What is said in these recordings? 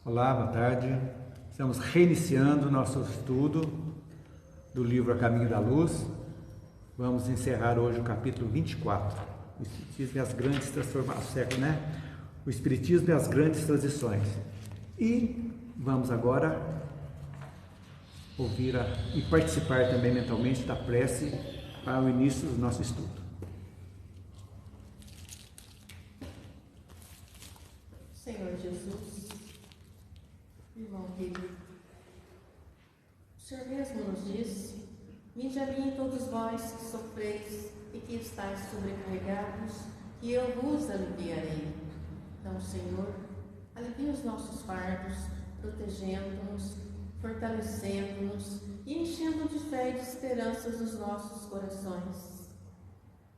Olá, boa tarde. Estamos reiniciando o nosso estudo do livro A Caminho da Luz. Vamos encerrar hoje o capítulo 24. O Espiritismo e as grandes transformações, O Espiritismo e as grandes transições. E vamos agora ouvir e participar também mentalmente da prece para o início do nosso estudo. Senhor Jesus, irmão querido, o Senhor mesmo nos disse: vinde a mim todos vós que sofreis e que estáis sobrecarregados, que eu vos aliviarei. Então, Senhor, alivia os nossos fardos, protegendo-nos, fortalecendo-nos e enchendo de fé e de esperanças os nossos corações.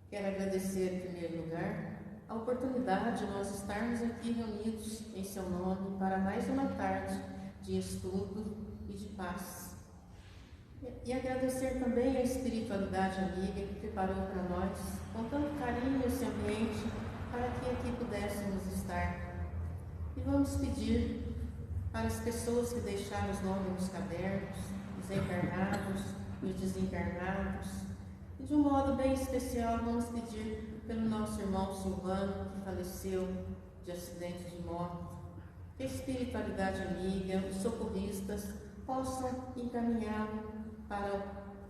Quero agradecer, em primeiro lugar, a oportunidade de nós estarmos aqui reunidos em seu nome para mais uma tarde de estudo e de paz. E agradecer também a espiritualidade amiga que preparou para nós com tanto carinho esse ambiente para que aqui pudéssemos estar. E vamos pedir para as pessoas que deixaram os nomes nos cadernos, os encarnados e os desencarnados, e de um modo bem especial vamos pedir pelo nosso irmão Silvano, que faleceu de acidente de moto, que a espiritualidade amiga, os socorristas possam encaminhá-lo para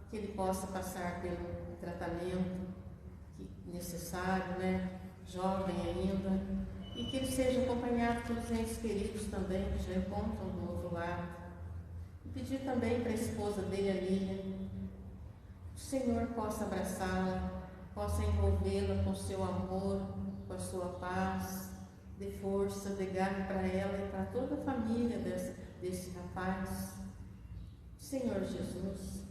que ele possa passar pelo tratamento necessário, jovem ainda, e que ele seja acompanhado pelos entes queridos também, que já encontram do outro lado. E pedir também para a esposa dele, a Lilian, o Senhor possa abraçá-la, possa envolvê-la com seu amor, com a sua paz, dê força, dê garra para ela e para toda a família desse rapaz. Senhor Jesus,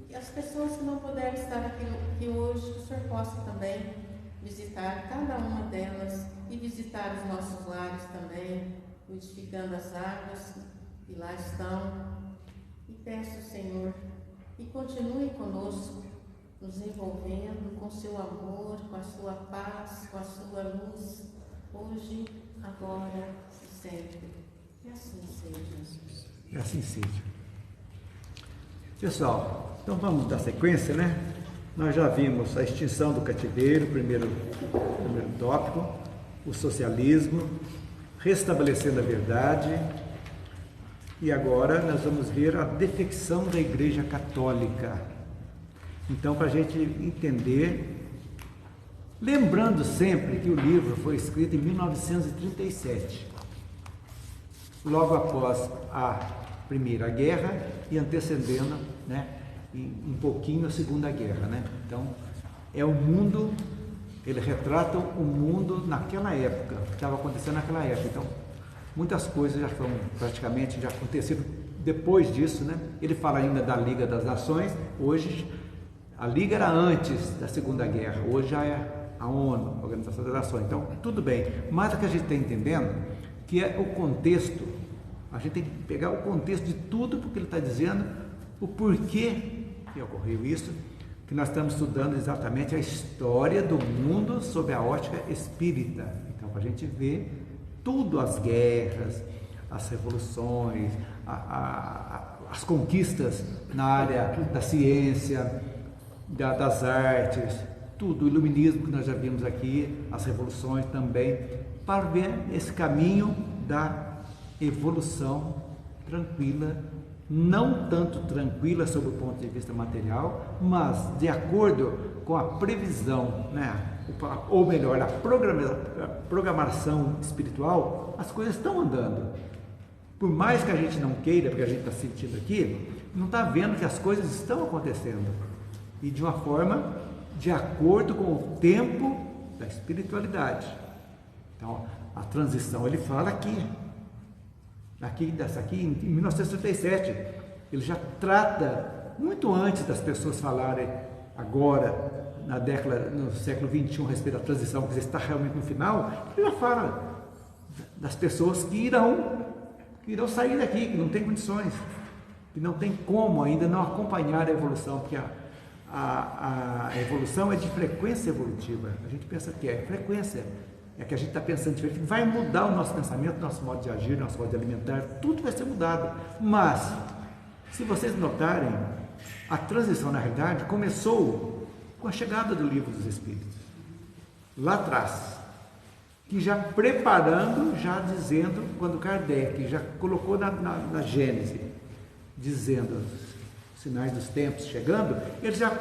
e as pessoas que não puderam estar aqui hoje, que o Senhor possa também visitar cada uma delas e visitar os nossos lares também, modificando as águas que lá estão. E peço, Senhor, que continue conosco, nos envolvendo com seu amor, com a sua paz, com a sua luz, hoje, agora e sempre. Que assim seja, Jesus. Que assim seja. Pessoal, então vamos dar sequência, Nós já vimos a extinção do cativeiro, primeiro tópico, o socialismo, restabelecendo a verdade, e agora nós vamos ver a defecção da Igreja Católica. Então, para a gente entender, lembrando sempre que o livro foi escrito em 1937, logo após a Primeira Guerra e antecedendo, um pouquinho a Segunda Guerra, Então, é o mundo, ele retrata o mundo naquela época, que estava acontecendo naquela época. Então, muitas coisas já foram praticamente já acontecido depois disso, Ele fala ainda da Liga das Nações. Hoje a Liga era antes da Segunda Guerra, hoje já é a ONU, a Organização das Nações. Então, tudo bem, mas o que a gente está entendendo que é o contexto, a gente tem que pegar o contexto de tudo, porque ele está dizendo o porquê que ocorreu isso, que nós estamos estudando exatamente a história do mundo sob a ótica espírita. Então, para a gente ver tudo, as guerras, as revoluções, as conquistas na área da ciência, das artes, tudo, o iluminismo que nós já vimos aqui, as revoluções também, para ver esse caminho da evolução tranquila, não tanto tranquila sob o ponto de vista material, mas de acordo com a previsão, ou melhor, a programação espiritual, as coisas estão andando. Por mais que a gente não queira, porque a gente está sentindo aqui, não está vendo que as coisas estão acontecendo. E de uma forma de acordo com o tempo da espiritualidade. Então, a transição, ele fala aqui em 1937, ele já trata, muito antes das pessoas falarem agora, no século XXI, a respeito da transição, que está realmente no final, ele já fala das pessoas que irão sair daqui, que não tem condições, que não tem como ainda não acompanhar a evolução, porque a evolução é de frequência evolutiva. A gente pensa que é frequência, é que a gente está pensando diferente, vai mudar o nosso pensamento, nosso modo de agir, nosso modo de alimentar, tudo vai ser mudado. Mas, se vocês notarem, a transição, na realidade, começou com a chegada do Livro dos Espíritos, lá atrás, que já preparando, já dizendo, quando Kardec já colocou na Gênese, dizendo os sinais dos tempos chegando, ele já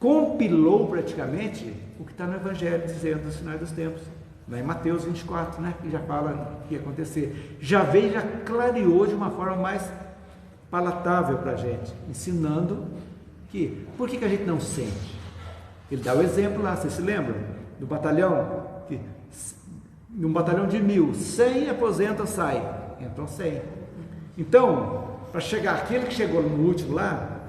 compilou praticamente o que está no Evangelho, dizendo os sinais dos tempos, lá em Mateus 24, né, que já fala o que ia acontecer. Já veio, já clareou de uma forma mais palatável para a gente, ensinando que, por que a gente não sente? Ele dá o exemplo lá, vocês se lembram? Do batalhão, que num batalhão de 1000, 100 aposentam, sai, entram 100. Então, para chegar, aquele que chegou no último lá,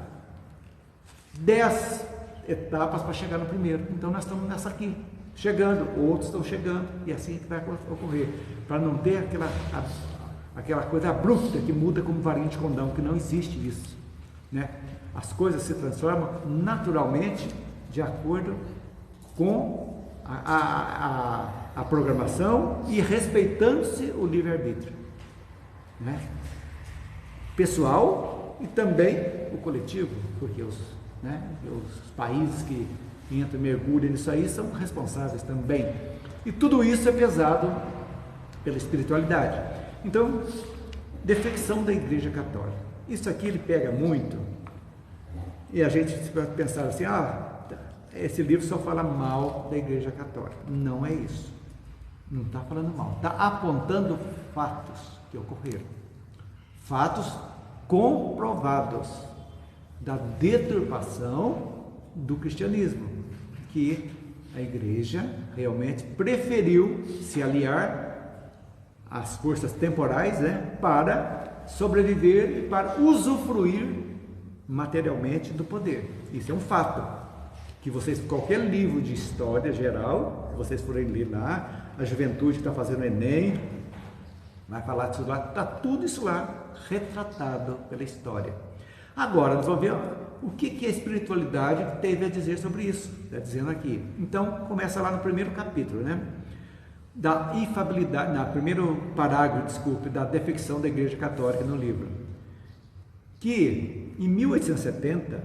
10 etapas para chegar no primeiro. Então nós estamos nessa aqui, chegando, outros estão chegando, e assim é que vai ocorrer, para não ter aquela coisa abrupta que muda como varinha de condão, que não existe isso, né? As coisas se transformam naturalmente de acordo com a programação e respeitando-se o livre-arbítrio, né? Pessoal e também o coletivo, porque os países que entram e mergulham nisso aí são responsáveis também. E tudo isso é pesado pela espiritualidade. Então, defecção da Igreja Católica. Isso aqui ele pega muito, e a gente vai pensar assim, esse livro só fala mal da Igreja Católica. Não é isso. Não está falando mal. Está apontando fatos que ocorreram. Fatos comprovados da deturpação do cristianismo, que a Igreja realmente preferiu se aliar às forças temporais, né, para sobreviver e para usufruir materialmente do poder. Isso é um fato, que vocês, qualquer livro de história geral, se vocês forem ler lá, a juventude que está fazendo o Enem, vai falar disso lá, está tudo isso lá retratado pela história. Agora, nós vamos ver o que a espiritualidade teve a dizer sobre isso, está dizendo aqui. Então, começa lá no primeiro capítulo, né? Da infabilidade, no primeiro parágrafo, desculpe, da defecção da Igreja Católica no livro. Que em 1870,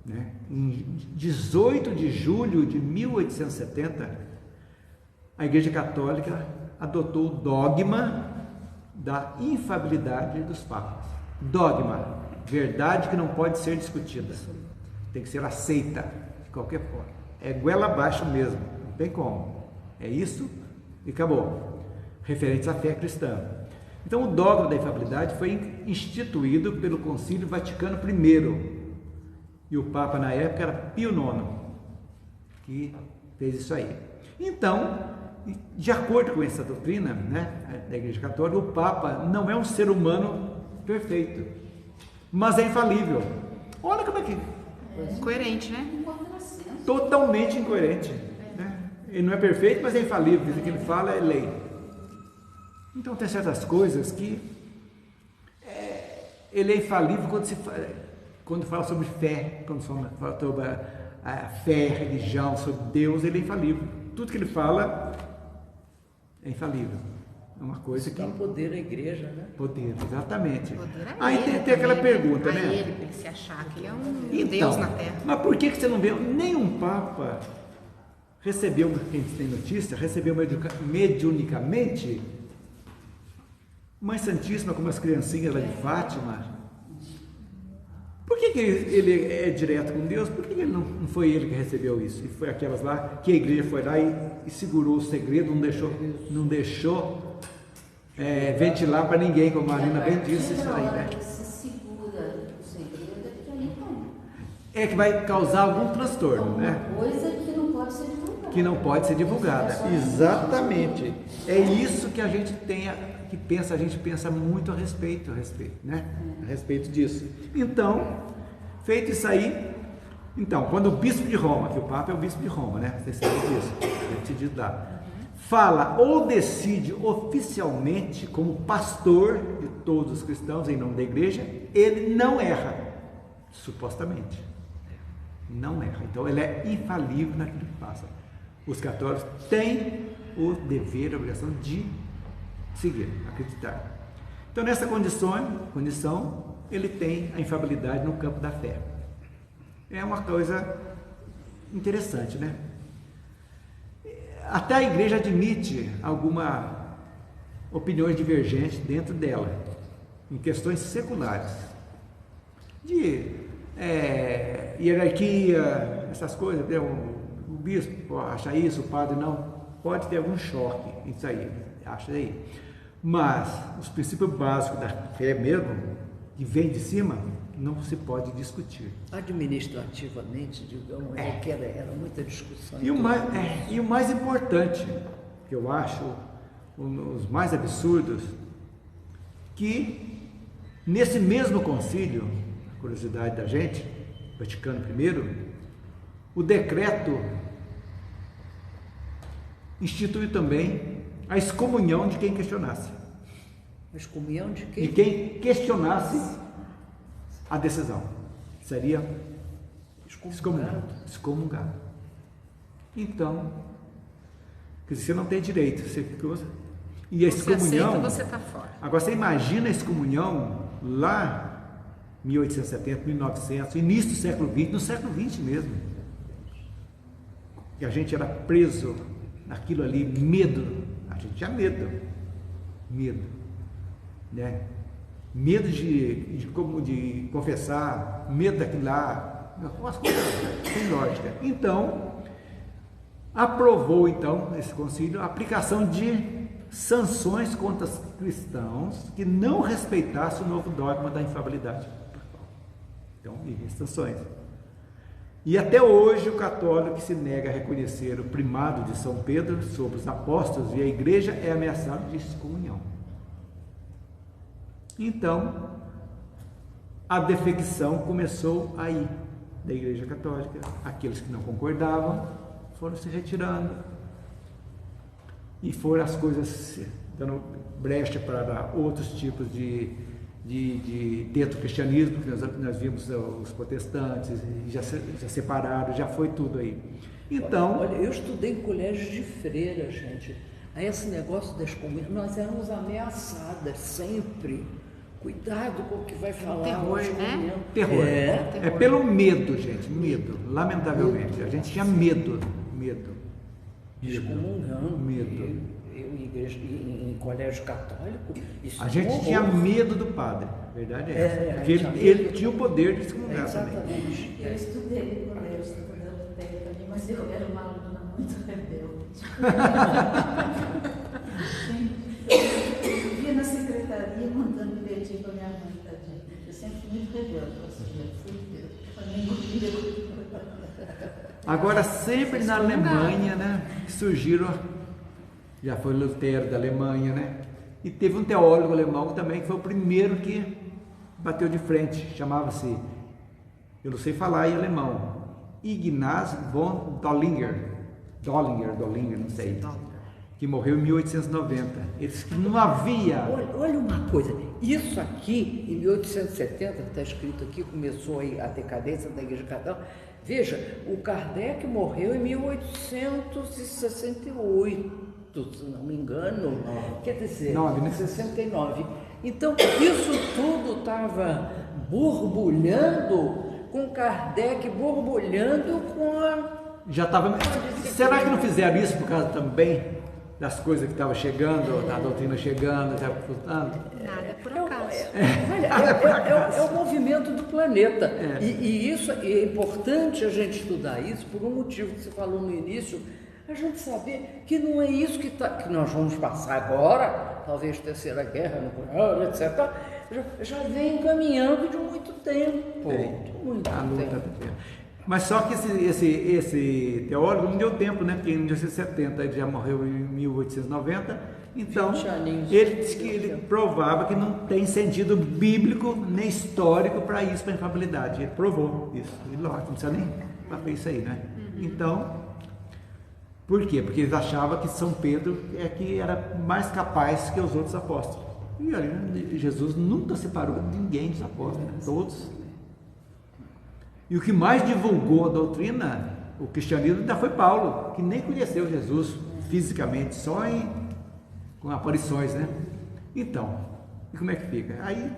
né, em 18 de julho de 1870, a Igreja Católica adotou o dogma da infabilidade dos papas. Dogma, verdade que não pode ser discutida, tem que ser aceita de qualquer forma, é goela abaixo mesmo, não tem como, é isso e acabou, referentes à fé cristã. Então o dogma da infabilidade foi instituído pelo Concílio Vaticano I, e o Papa na época era Pio IX, que fez isso aí. Então, de acordo com essa doutrina, né, da Igreja Católica, o Papa não é um ser humano perfeito, mas é infalível. Olha como é que... Coerente, né? Totalmente incoerente, né? Ele não é perfeito, mas é infalível. O que ele fala é lei. Então tem certas coisas que ele é infalível quando fala sobre fé, quando fala sobre a fé, religião, sobre Deus, ele é infalível. Tudo que ele fala é infalível. É uma coisa que... Dá poder à igreja, né? Poder, exatamente. Poder é Aí ele tem aquela também, pergunta, né? né? Ele, para ele se achar que ele é um Então, Deus na Terra. mas por que você não vê nenhum Papa recebeu, quem tem notícia, recebeu mediunicamente Mãe Santíssima como as criancinhas lá de Fátima? Por que ele é direto com Deus? Por que ele não foi ele que recebeu isso? E foi aquelas lá que a igreja foi lá e segurou o segredo, não deixou ventilar para ninguém, como a Marina bem disse isso aí, né? Se segura o segredo é porque ali não. É que vai causar algum transtorno, né? Coisa que não pode ser divulgada. Que não pode ser divulgada. Exatamente. É isso que a gente a gente pensa muito a respeito, né? A respeito disso. Então, feito isso aí, então, quando o bispo de Roma, que o Papa é o bispo de Roma, né? Vocês sabem disso, é decidido lá, fala ou decide oficialmente como pastor de todos os cristãos em nome da igreja, ele não erra, supostamente. Não erra. Então, ele é infalível naquilo que passa. Os católicos têm o dever, a obrigação de seguir, acreditar. Então, nessa condição, ele tem a infalibilidade no campo da fé. É uma coisa interessante, né? Até a igreja admite algumas opiniões divergentes dentro dela, em questões seculares, de hierarquia, essas coisas, o bispo acha isso, o padre não, pode ter algum choque, isso aí, acha aí. Mas os princípios básicos da fé mesmo, que vem de cima, não se pode discutir. Administrativamente, digamos, era muita discussão. E o mais importante, que eu acho os mais absurdos, que nesse mesmo concílio, a curiosidade da gente, Vaticano I, o decreto instituiu também a excomunhão de quem questionasse. A excomunhão de quem? De quem questionasse a decisão. Seria excomungado. Então, você não tem direito, você fica... E a excomunhão... Aceita, você está fora. Agora, você imagina a excomunhão lá, 1870, 1900, início do século XX, no século XX mesmo. E a gente era preso naquilo ali, medo. A gente tinha medo, né? Medo de confessar, medo daquilo lá, umas coisas sem lógica. Então, aprovou esse concílio a aplicação de sanções contra os cristãos que não respeitassem o novo dogma da infalibilidade. Então, sanções. E até hoje o católico que se nega a reconhecer o primado de São Pedro sobre os apóstolos e a igreja é ameaçado de excomunhão. Então, a defecção começou aí, da igreja católica. Aqueles que não concordavam foram se retirando e foram as coisas dando brecha para outros tipos de dentro do cristianismo, que nós vimos os protestantes, já separaram, já foi tudo aí. Então... Olha, eu estudei em colégio de freira, gente. Aí esse negócio das comunhões, nós éramos ameaçadas sempre. Cuidado com o que vai falar. Terror, né? Terror. É pelo medo, gente, medo. Lamentavelmente. A gente tinha medo. Excomungando. Medo. Eu em igreja, em colégio católico, isso a gente tinha medo do padre, a verdade é essa. Porque ele tinha o poder de excomungar também. Exatamente. Eu estudei no colégio, estudando também, mas eu era uma aluna muito rebelde. Eu via na secretaria mandando bilhetinho para minha mãe, tadinha. Eu sempre fui muito rebelde, Agora, sempre na Alemanha, né, surgiram, já foi Lutero da Alemanha, né, e teve um teólogo alemão também, que foi o primeiro que bateu de frente, chamava-se, eu não sei falar em alemão, Ignaz von Dollinger, não sei, que morreu em 1890. Ele disse que não havia... Olha uma coisa, isso aqui, em 1870, está escrito aqui, começou aí a decadência da Igreja Católica. Veja, o Kardec morreu em 1868, se não me engano, quer dizer, 69. Então, isso tudo estava borbulhando, com Kardec borbulhando com a... Já estava... Será que não fizeram isso por causa também das coisas que estavam chegando, da doutrina chegando, estava faltando? Nada por acaso. É o movimento do planeta. E isso é importante a gente estudar isso por um motivo que você falou no início, a gente saber que não é isso que nós vamos passar agora, talvez terceira guerra nuclear, etc. Já vem caminhando de muito tempo. Mas só que esse teólogo não deu tempo, né? Porque em 1970 ele já morreu em 1890. Então, ele disse que ele provava que não tem sentido bíblico nem histórico para isso, para a infalibilidade. Ele provou isso. E lógico, não precisa nem fazer isso aí, né? Então, por quê? Porque eles achavam que São Pedro que era mais capaz que os outros apóstolos. E olha, Jesus nunca separou ninguém dos apóstolos, todos. E o que mais divulgou a doutrina, o cristianismo, ainda foi Paulo, que nem conheceu Jesus fisicamente, só com aparições, né? Então, e como é que fica? Aí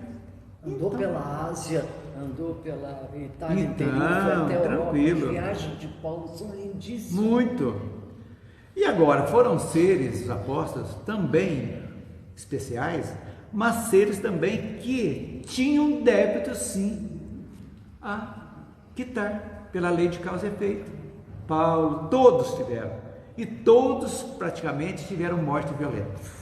andou pela Ásia, andou pela Itália Então, inteira, foi até a Europa. tranquilo. As viagens de Paulo são lindíssimas. muito. E agora, foram seres, os apóstolos, também especiais, mas seres também que tinham débito, sim, a quitar, pela lei de causa e efeito. Paulo, todos tiveram. E todos praticamente tiveram morte violenta.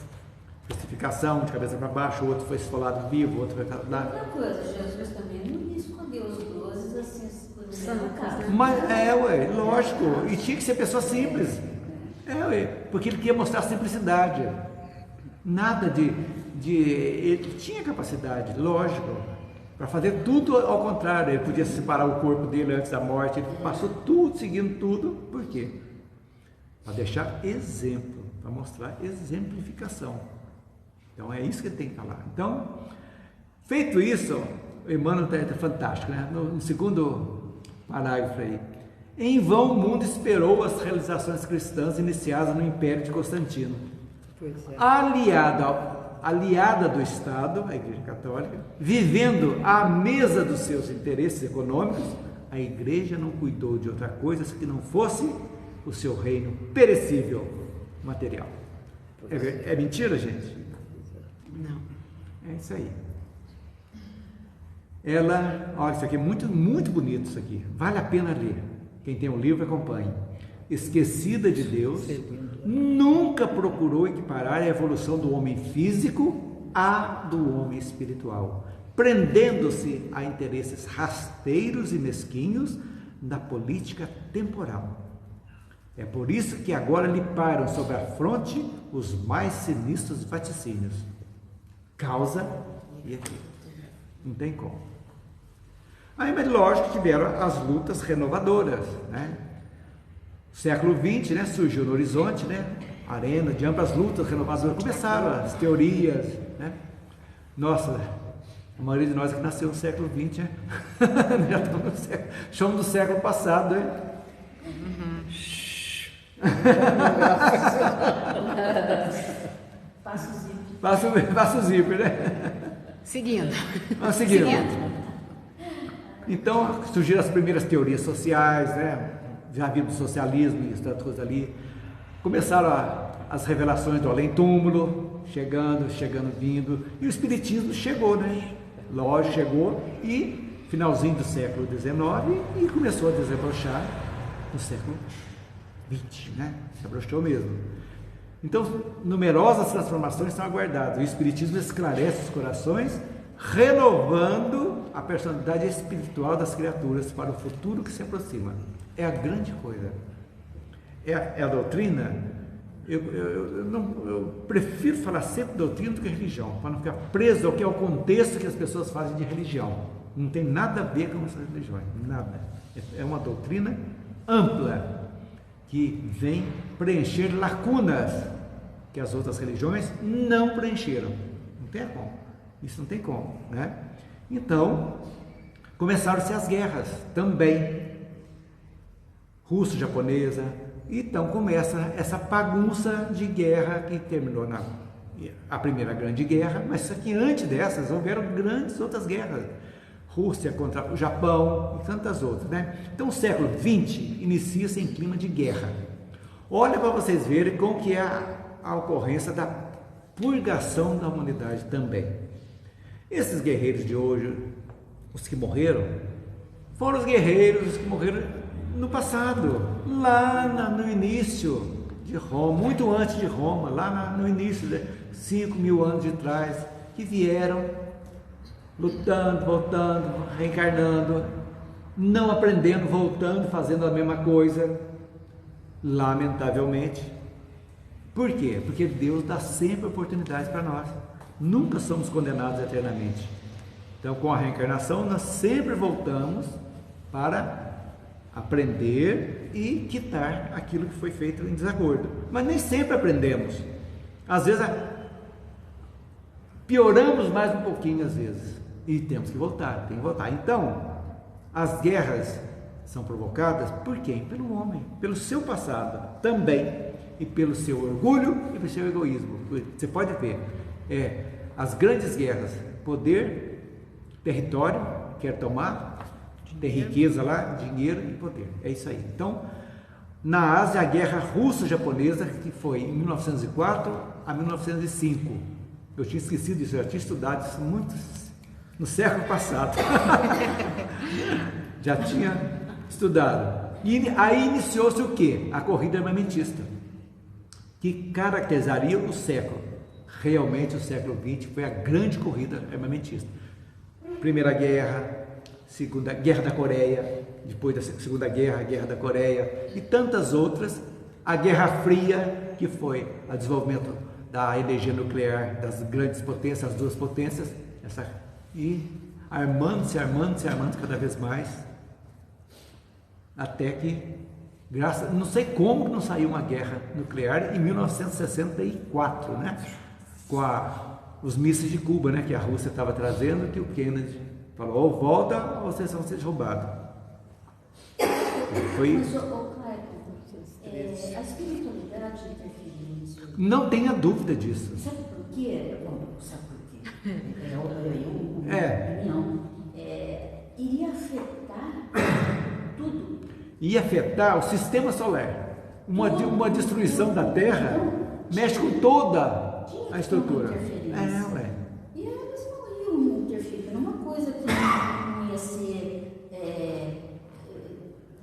Crucificação, de cabeça para baixo, o outro foi esfolado vivo, o outro foi lá. Outra coisa, Jesus também não escondeu os 12 assim, por exemplo, casa. Mas lógico, e tinha que ser pessoa simples. Porque ele queria mostrar simplicidade. Nada ele tinha capacidade, lógico, para fazer tudo ao contrário. Ele podia separar o corpo dele antes da morte, ele passou tudo, seguindo tudo. Por quê? Para deixar exemplo, para mostrar exemplificação. Então é isso que ele tem que falar. Então, feito isso, o Emmanuel está fantástico, né? No segundo parágrafo aí. Em vão o mundo esperou as realizações cristãs iniciadas no Império de Constantino. Pois é. Aliada do Estado, a Igreja Católica, vivendo à mesa dos seus interesses econômicos, a Igreja não cuidou de outra coisa que não fosse o seu reino perecível material. É mentira, gente? Não. É isso aí. Ela, olha, isso aqui é muito, muito bonito isso aqui. Vale a pena ler. Quem tem um livro, acompanhe. Esquecida de Deus, nunca procurou equiparar a evolução do homem físico à do homem espiritual, prendendo-se a interesses rasteiros e mesquinhos da política temporal. É por isso que agora lhe param sobre a fronte os mais sinistros vaticínios. Causa e efeito. Não tem como. Aí, mas lógico, tiveram as lutas renovadoras, né? Século XX, né, surgiu no horizonte, né, arena de amplas lutas renovadoras, começaram as teorias, né? Nossa, a maioria de nós que nasceu no século XX, né? Já estamos no século, chamamos do século passado, né? Passa o zíper, né? Seguindo. Vamos seguindo. Então, surgiram as primeiras teorias sociais, né? Já havia do socialismo e tantas coisas ali. Começaram as revelações do além-túmulo, chegando, vindo. E o espiritismo chegou, né? Lógico, chegou. E finalzinho do século XIX e começou a desabrochar no século XX, né? Desabrochou mesmo. Então, numerosas transformações são aguardadas. O espiritismo esclarece os corações, renovando a personalidade espiritual das criaturas para o futuro que se aproxima. É a grande coisa. É a doutrina. Eu prefiro falar sempre doutrina do que religião, para não ficar preso ao que é o contexto que as pessoas fazem de religião. Não tem nada a ver com essas religiões, nada. É uma doutrina ampla que vem preencher lacunas que as outras religiões não preencheram. Não tem como. Isso não tem como, né? Então, começaram-se as guerras também. Russo-japonesa. Então começa essa bagunça de guerra que terminou a Primeira Grande Guerra, mas só que antes dessas houveram grandes outras guerras. Rússia contra o Japão e tantas outras, né? Então o século XX inicia-se em clima de guerra. Olha para vocês verem como que é a ocorrência da purgação da humanidade também. Esses guerreiros de hoje, os que morreram, foram os guerreiros que morreram no passado, lá no início de Roma, muito antes de Roma, lá no início, 5.000 anos de trás, que vieram lutando, voltando, reencarnando, não aprendendo, voltando, fazendo a mesma coisa, lamentavelmente. Por quê? Porque Deus dá sempre oportunidades para nós, nunca somos condenados eternamente. Então, com a reencarnação, nós sempre voltamos para aprender e quitar aquilo que foi feito em desacordo. Mas nem sempre aprendemos. Às vezes pioramos mais um pouquinho, às vezes. E temos que voltar, tem que voltar. Então, as guerras são provocadas por quem? Pelo homem, pelo seu passado também. e pelo seu orgulho e pelo seu egoísmo. Você pode ver, as grandes guerras, poder, território, quer tomar, tem riqueza lá, dinheiro e poder. É isso aí. Então, na Ásia, a guerra russo-japonesa, que foi em 1904 a 1905. Eu tinha esquecido disso, eu já tinha estudado isso muito no século passado. Já tinha estudado. E aí iniciou-se o quê? A corrida armamentista, que caracterizaria o século. Realmente o século XX foi a grande corrida armamentista. Primeira guerra, Segunda Guerra da Coreia, depois da Segunda Guerra, a Guerra da Coreia e tantas outras. A Guerra Fria, que foi o desenvolvimento da energia nuclear das grandes potências, as duas potências, e armando-se cada vez mais, até que, não sei como não saiu uma guerra nuclear em 1964, né? Com os mísseis de Cuba, né? Que a Rússia estava trazendo, que o Kennedy falou, ou volta ou vocês vão ser roubados. Foi... Mas, a espiritualidade interferiu nisso? Não tenha dúvida disso. Sabe por quê? Bom, sabe por quê? Iria afetar tudo. Ia afetar o sistema solar. Uma destruição da Terra mexe com toda a estrutura. Ué. E eles não iam interferir numa coisa que não ia ser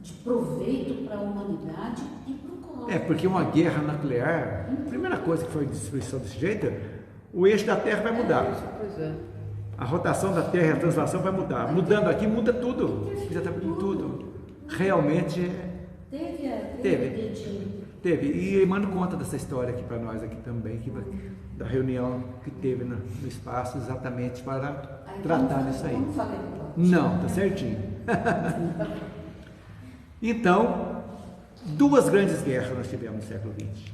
de proveito para a humanidade e para o cosmos. Porque uma guerra nuclear, a primeira coisa que foi destruição desse jeito, o eixo da Terra vai mudar. Pois é. A rotação da Terra, a translação vai mudar. Mudando aqui, muda tudo. Tudo. Realmente teve. E Emmanuel conta dessa história aqui para nós aqui também, da reunião que teve no espaço exatamente para tratar disso aí. Não, tá certinho. Então, duas grandes guerras nós tivemos no século XX.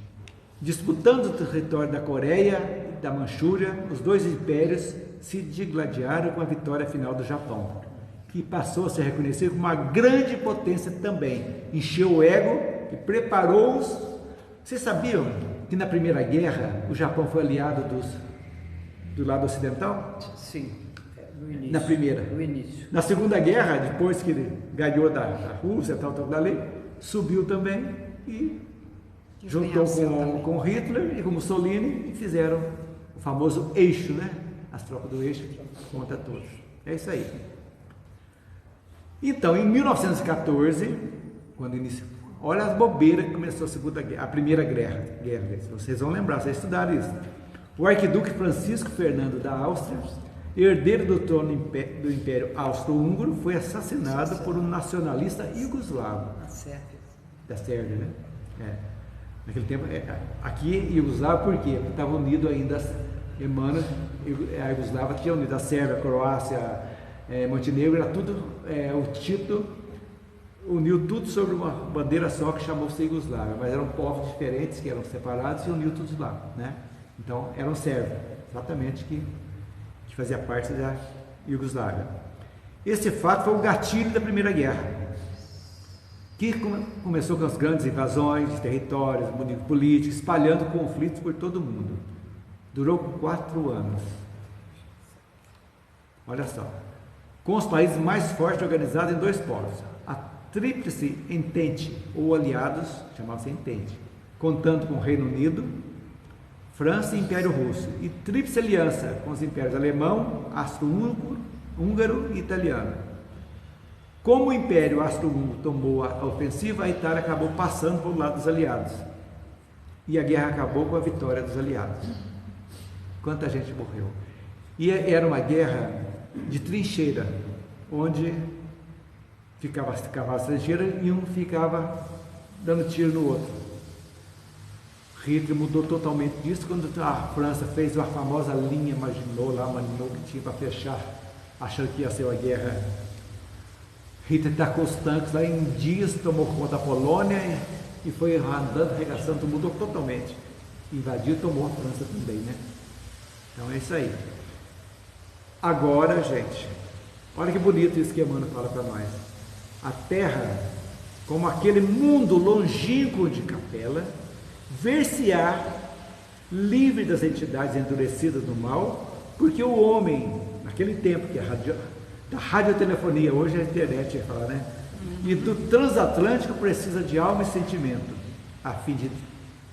Disputando o território da Coreia e da Manchúria, os dois impérios se digladiaram com a vitória final do Japão, que passou a ser reconhecido como uma grande potência também. Encheu o ego e preparou-os. Vocês sabiam que na Primeira Guerra o Japão foi aliado do lado ocidental? Sim, no início. Na primeira. No início. Na Segunda Guerra, depois que ele ganhou da Rússia, tal dali, subiu também e juntou com Hitler e com Mussolini e fizeram o famoso eixo, né? As tropas do eixo contra todos. É isso aí. Então, em 1914, quando iniciou, olha as bobeiras que começou a Primeira Guerra. Vocês vão lembrar, vocês estudaram isso. O arquiduque Francisco Fernando da Áustria, herdeiro do trono do Império Austro-Húngaro, foi assassinado por um nacionalista iugoslavo. Da Sérvia, né? Naquele tempo, aqui Iugoslávia, por quê? Porque estava unido ainda, a Iugoslávia tinha unido a Sérvia, a Croácia, Montenegro, era tudo, o Tito uniu tudo sobre uma bandeira só que chamou-se Iugoslávia, mas eram povos diferentes que eram separados e uniu tudo lá, né? Então eram sérvios, exatamente, que fazia parte da Iugoslávia. Esse fato foi o gatilho da Primeira Guerra, que começou com as grandes invasões de territórios, políticos, espalhando conflitos por todo o mundo. Durou 4 anos. Olha só. Com os países mais fortes organizados em 2 polos. A Tríplice Entente, ou aliados, chamava-se Entente, contando com o Reino Unido, França e Império Russo. E Tríplice Aliança com os impérios alemão, austro-húngaro e italiano. Como o Império Austro-Húngaro tomou a ofensiva, a Itália acabou passando para o lado dos aliados. E a guerra acabou com a vitória dos aliados. Quanta gente morreu. E era uma guerra de trincheira, onde ficava as trincheiras e um ficava dando tiro no outro. Hitler mudou totalmente disso quando a França fez a famosa linha Maginot que tinha para fechar, achando que ia ser uma guerra. Hitler tacou os tanques lá em dias, tomou conta da Polônia e foi andando, arregaçando, mudou totalmente. Invadiu e tomou a França também, né? Então é isso aí. Agora, gente, olha que bonito isso que Emmanuel fala para nós. A Terra, como aquele mundo longínquo de Capela, ver-se-á livre das entidades endurecidas do mal, porque o homem, naquele tempo que da radiotelefonia, hoje é a internet, fala, né? E do transatlântico precisa de alma e sentimento, a fim de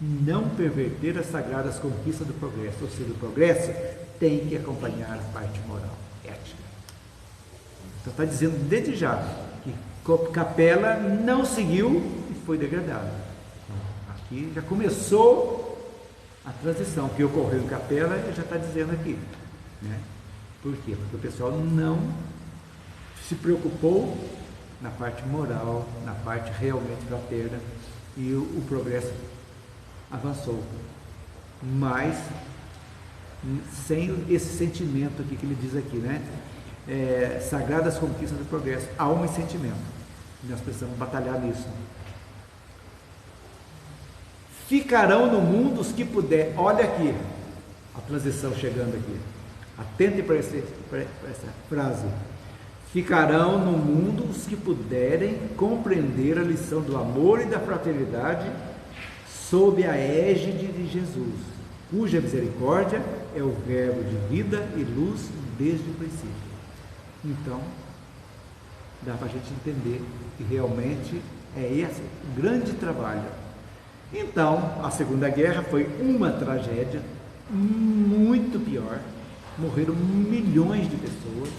não perverter as sagradas conquistas do progresso. Ou seja, o progresso tem que acompanhar a parte moral, ética. Então está dizendo desde já que Capela não seguiu e foi degradado. Aqui já começou a transição. O que ocorreu em Capela, ele já está dizendo aqui, né? Por quê? Porque o pessoal não se preocupou na parte moral, na parte realmente fraterna, e o progresso avançou, mas sem esse sentimento aqui que ele diz aqui, né? Sagradas conquistas do progresso, alma e sentimento. Nós precisamos batalhar nisso. Ficarão no mundo os que puder. Olha aqui a transição chegando aqui. Atente para essa frase. Ficarão no mundo os que puderem compreender a lição do amor e da fraternidade sob a égide de Jesus, cuja misericórdia é o verbo de vida e luz desde o princípio. Então, dá para a gente entender que realmente é esse o grande trabalho. Então, a Segunda Guerra foi uma tragédia muito pior. Morreram milhões de pessoas,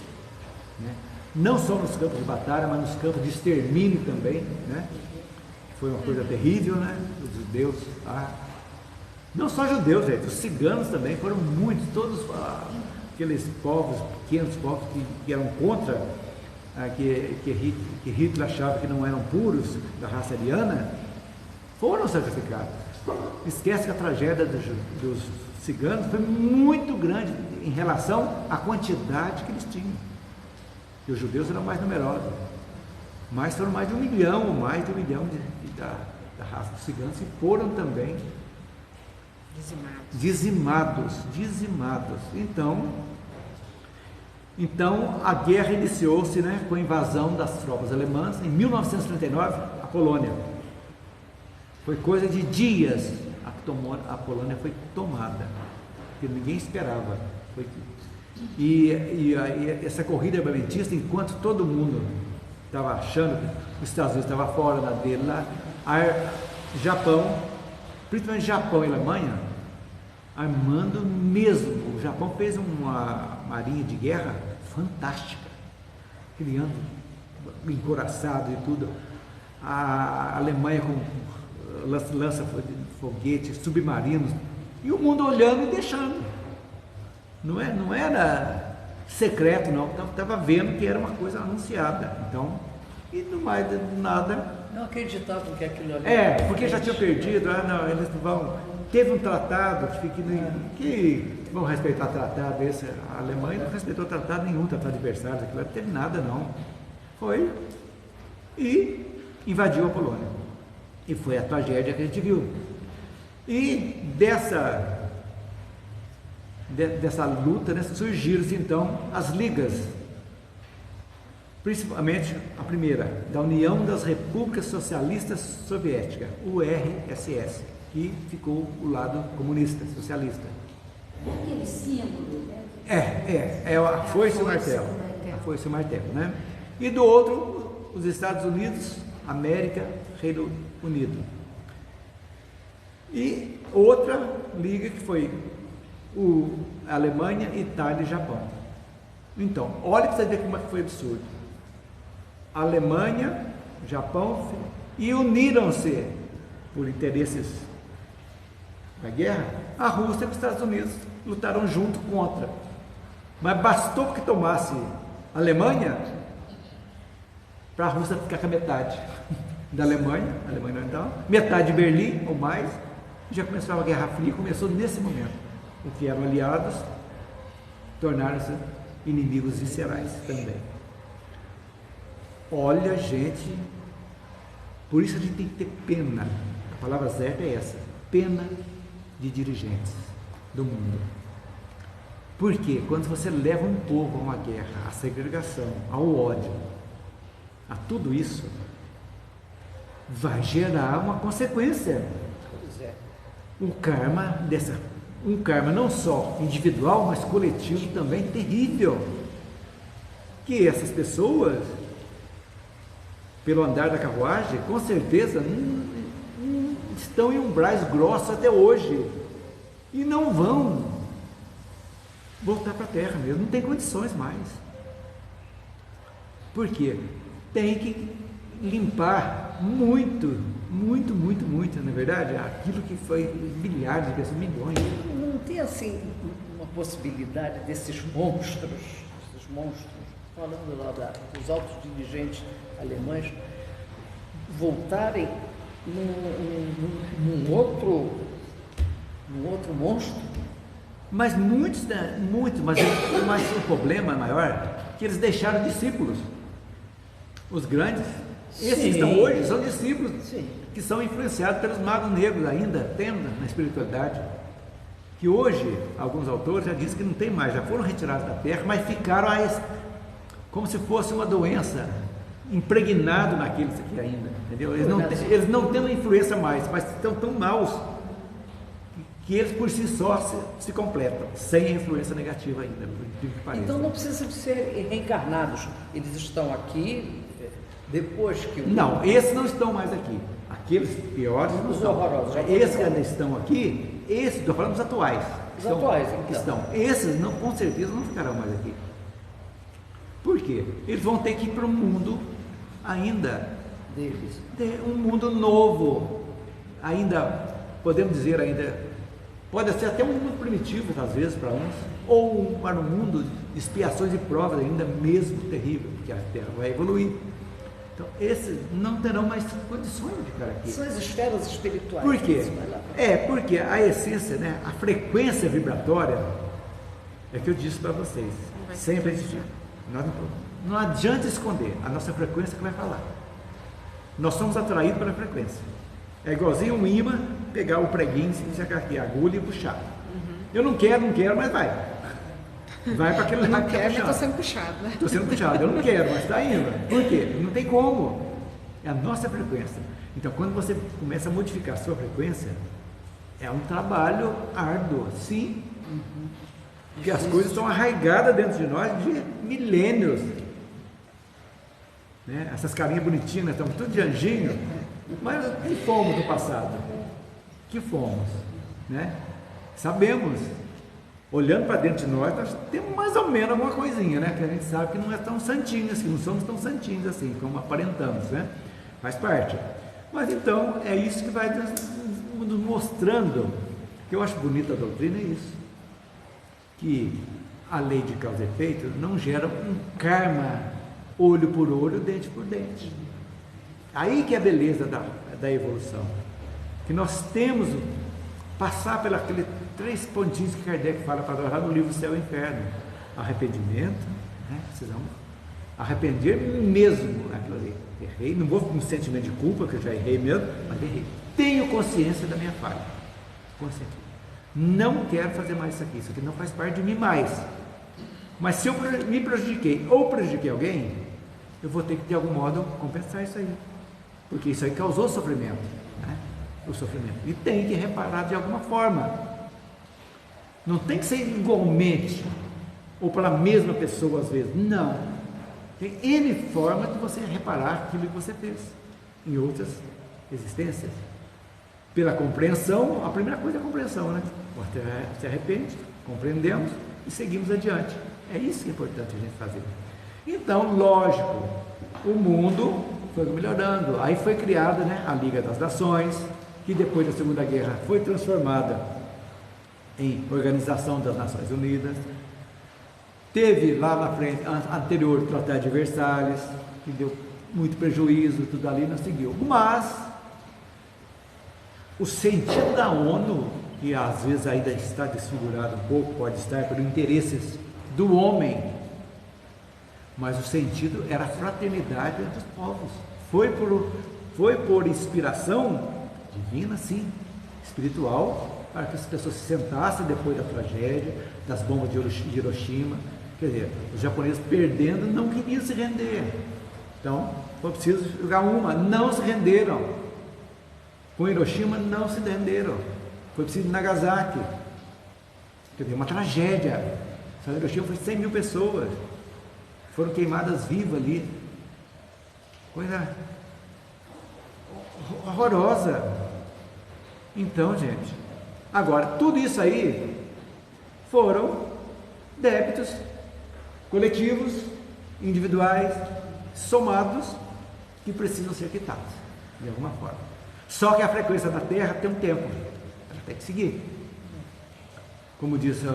né? Não só nos campos de batalha, mas nos campos de extermínio também, né? Foi uma coisa terrível, né? Os judeus, não só judeus, gente, os ciganos também foram muitos, todos aqueles povos, pequenos povos que eram contra, que Hitler achava que não eram puros da raça ariana, foram sacrificados. Esquece que a tragédia dos ciganos foi muito grande em relação à quantidade que eles tinham. E os judeus eram mais numerosos, mas foram mais de 1 milhão, ou mais de 1 milhão da raça dos ciganos, e foram também dizimados. Então a guerra iniciou-se, né, com a invasão das tropas alemãs em 1939, a Polônia. Foi coisa de dias a Polônia foi tomada, porque ninguém esperava. E essa corrida armamentista, enquanto todo mundo estava achando que os Estados Unidos estavam fora da dele lá, Japão, principalmente Japão e Alemanha, armando mesmo. O Japão fez uma marinha de guerra fantástica, criando encouraçado e tudo. A Alemanha com lança-foguetes, submarinos, e o mundo olhando e deixando. Não era secreto, não. Estava vendo que era uma coisa anunciada. Então, e não mais nada. Não acreditavam que aquilo ali. Porque já tinham perdido. Não, eles não vão. Teve um tratado que vão respeitar tratado. A Alemanha não respeitou tratado nenhum, tratado de Versalhes, aquilo não teve nada, não. Foi e invadiu a Polônia. E foi a tragédia que a gente viu. E dessa luta, né, surgiram-se então as ligas, principalmente a primeira, da União das Repúblicas Socialistas Soviéticas, URSS, que ficou o lado comunista, socialista. É aquele símbolo, né? É a foice e o martelo. A foice e o martelo, né? E do outro, os Estados Unidos, América, Reino Unido. E outra liga que foi a Alemanha, Itália e Japão. Então, olha para você ver como é que foi absurdo. A Alemanha, Japão, e uniram-se por interesses da guerra. A Rússia e os Estados Unidos lutaram junto contra. Mas bastou que tomasse a Alemanha para a Rússia ficar com a metade da Alemanha Oriental, metade de Berlim ou mais. Já começou a Guerra Fria, começou nesse momento. O que eram aliados tornaram-se inimigos viscerais também. Olha, gente, por isso a gente tem que ter pena. A palavra certa é essa: pena de dirigentes do mundo. Porque quando você leva um povo a uma guerra, à segregação, ao ódio, a tudo isso, vai gerar uma consequência. um karma não só individual, mas coletivo também terrível. Que essas pessoas, pelo andar da carruagem, com certeza estão em umbrais grossos até hoje e não vão voltar para a Terra mesmo, não tem condições mais. Por quê? Tem que limpar muito, na verdade, aquilo que foi milhares de pessoas, milhões. Não tem assim uma possibilidade desses monstros, falando lá dos altos dirigentes alemães, voltarem num outro monstro? Mas mas o problema maior é que eles deixaram discípulos. Os grandes, esses que estão hoje, são discípulos. Sim. Que são influenciados pelos magos negros ainda, tendo na espiritualidade. Que hoje, alguns autores já dizem que não tem mais, já foram retirados da Terra, mas ficaram como se fosse uma doença, impregnado naqueles aqui ainda, entendeu? Eles não têm influência mais, mas estão tão maus que eles por si só se completam, sem a influência negativa ainda, por incrível que pareça. Então não precisam de ser reencarnados, eles estão aqui depois que... Não, esses não estão mais aqui, aqueles piores não estão. Horrorosos. Esses que ainda estão aqui, estou falando dos atuais. Esses não, com certeza não ficarão mais aqui. Por quê? Eles vão ter que ir para um mundo ainda deles, um mundo novo, ainda, podemos dizer pode ser até um mundo primitivo, às vezes, para uns, ou para um mundo de expiações e provas ainda mesmo terrível, porque a Terra vai evoluir. Então, esses não terão mais condições de ficar aqui. São as esferas espirituais. Por quê? Porque a essência, né, a frequência vibratória, é que eu disse para vocês, sempre existiu. Não adianta esconder, a nossa frequência que vai falar. Nós somos atraídos pela frequência. É igualzinho um imã, pegar o preguinho, encerrar aqui a agulha e puxar. Eu não quero, mas vai. Vai para aquele lado. Não quero, mas estou sendo puxado, né? Estou sendo puxado, eu não quero, mas está indo. Por quê? Não tem como. É a nossa frequência. Então, quando você começa a modificar a sua frequência, é um trabalho árduo, sim. Porque as coisas estão arraigadas dentro de nós de milênios. Né? Essas carinhas bonitinhas, né? Estão tudo de anjinho. Mas que fomos no passado? Que fomos? Né? Sabemos. Olhando para dentro de nós temos mais ou menos alguma coisinha, né? Que a gente sabe que não é tão santinhos, que não somos tão santinhos assim, como aparentamos, né? Faz parte. Mas então, é isso que vai nos mostrando, que eu acho bonita a doutrina, é isso. Que a lei de causa e efeito não gera um karma olho por olho, dente por dente. Aí que é a beleza da evolução. Que nós temos passar pelos aqueles 3 pontinhos que Kardec fala para nós lá no livro Céu e Inferno. Arrependimento, né? Precisamos arrepender mesmo aquilo ali. Errei, não vou com um sentimento de culpa, que eu já errei mesmo, mas errei. Tenho consciência da minha falha. Consciência. Não quero fazer mais isso aqui não faz parte de mim mais. Mas se eu me prejudiquei ou prejudiquei alguém, eu vou ter que de algum modo compensar isso aí. Porque isso aí causou sofrimento, né? O sofrimento. E tem que reparar de alguma forma. Não tem que ser igualmente, ou pela mesma pessoa às vezes. Não. Tem N formas de você reparar aquilo que você fez em outras existências. Pela compreensão, a primeira coisa é a compreensão, né? Você se arrepende, compreendemos e seguimos adiante. É isso que é importante a gente fazer. Então, lógico, o mundo foi melhorando. Aí foi criada, né, a Liga das Nações, que depois da Segunda Guerra foi transformada em Organização das Nações Unidas. Teve lá na frente, anterior, o Tratado de Versalhes, que deu muito prejuízo, tudo ali não seguiu. Mas o sentido da ONU, que às vezes ainda está desfigurado um pouco, pode estar por interesses do homem, mas o sentido era a fraternidade entre os povos. Foi por inspiração divina, sim, espiritual, para que as pessoas se sentassem depois da tragédia, das bombas de Hiroshima. Quer dizer, os japoneses perdendo não queriam se render. Então, foi preciso jogar uma, não se renderam. Com Hiroshima não se renderam. Foi preciso Nagasaki. Quer dizer, uma tragédia. Hiroshima foi 100 mil pessoas. Foram queimadas vivas ali. Coisa horrorosa. Então, gente, agora, tudo isso aí foram débitos coletivos, individuais, somados, que precisam ser quitados, de alguma forma. Só que a frequência da Terra tem um tempo, ela tem que seguir. Como diz a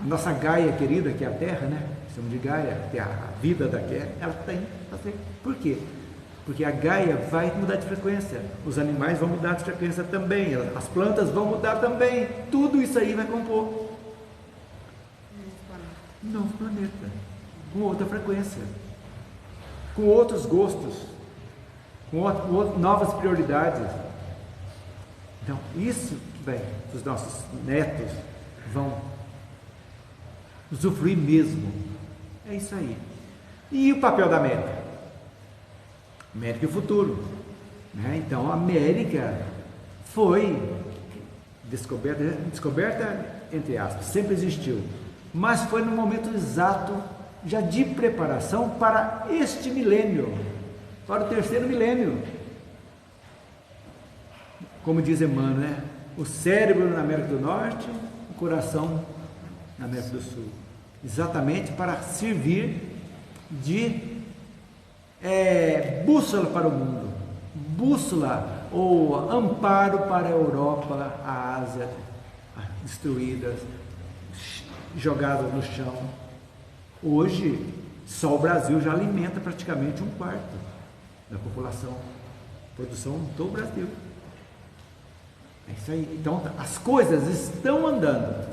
nossa Gaia querida, que é a Terra, né? Chamamos de Gaia, que é a vida da Terra, ela tem que fazer. Por quê? Porque a Gaia vai mudar de frequência, os animais vão mudar de frequência também, as plantas vão mudar também, tudo isso aí vai compor um novo planeta, com outra frequência, com outros gostos, com novas prioridades. Então, isso que vai, os nossos netos vão usufruir mesmo. É isso aí. E o papel da América? América e o futuro, né? Então a América foi descoberta entre aspas, sempre existiu, mas foi no momento exato já de preparação para este milênio, para o terceiro milênio. Como diz Emmanuel, né? O cérebro na América do Norte, o coração na América do Sul, exatamente para servir de bússola para o mundo, bússola ou amparo para a Europa, a Ásia, destruídas, jogadas no chão. Hoje, só o Brasil já alimenta praticamente 1/4 da população, produção do Brasil. É isso aí. Então, as coisas estão andando.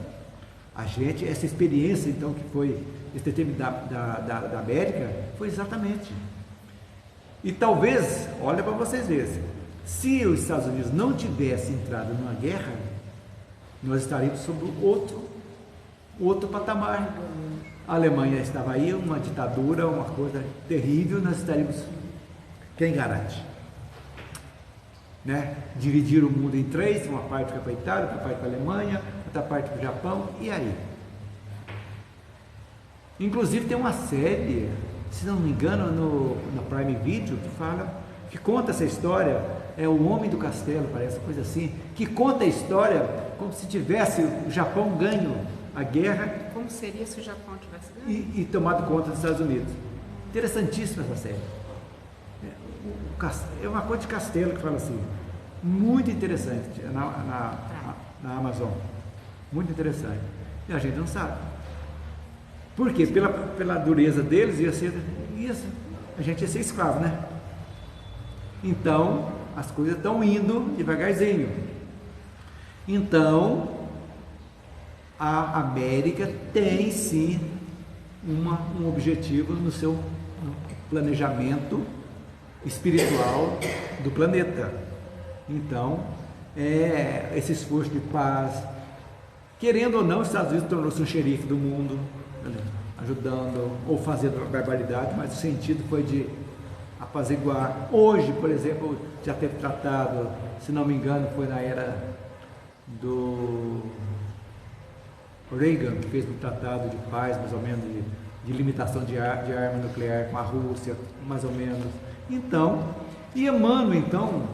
A gente, essa experiência, então, que foi esse determinado da América, foi exatamente. E talvez, olha para vocês verem, se os Estados Unidos não tivessem entrado numa guerra, nós estaríamos sob outro patamar. A Alemanha estava aí, uma ditadura, uma coisa terrível, nós estaríamos, quem garante? Né? Dividir o mundo em 3, uma parte fica para a Itália, outra parte para a Alemanha, outra parte para o Japão, e aí? Inclusive tem uma série, se não me engano, na Prime Video, que conta essa história, é O Homem do Castelo, parece, coisa assim, que conta a história como se tivesse o Japão ganho a guerra. Como seria se o Japão tivesse ganho? E tomado conta dos Estados Unidos. Interessantíssima essa série. É uma coisa de castelo que fala assim, muito interessante, na Amazon, muito interessante. E a gente não sabe. Por quê? Pela dureza deles, ia ser isso. A gente ia ser escravo, né? Então, as coisas estão indo devagarzinho. Então, a América tem sim um objetivo no seu planejamento espiritual do planeta. Então, esse esforço de paz, querendo ou não, os Estados Unidos tornou-se um xerife do mundo, ajudando ou fazendo barbaridade, mas o sentido foi de apaziguar. Hoje, por exemplo, já teve tratado, se não me engano, foi na era do Reagan, que fez um tratado de paz, mais ou menos, de limitação de arma nuclear com a Rússia, mais ou menos. Então, e Emmanuel, então,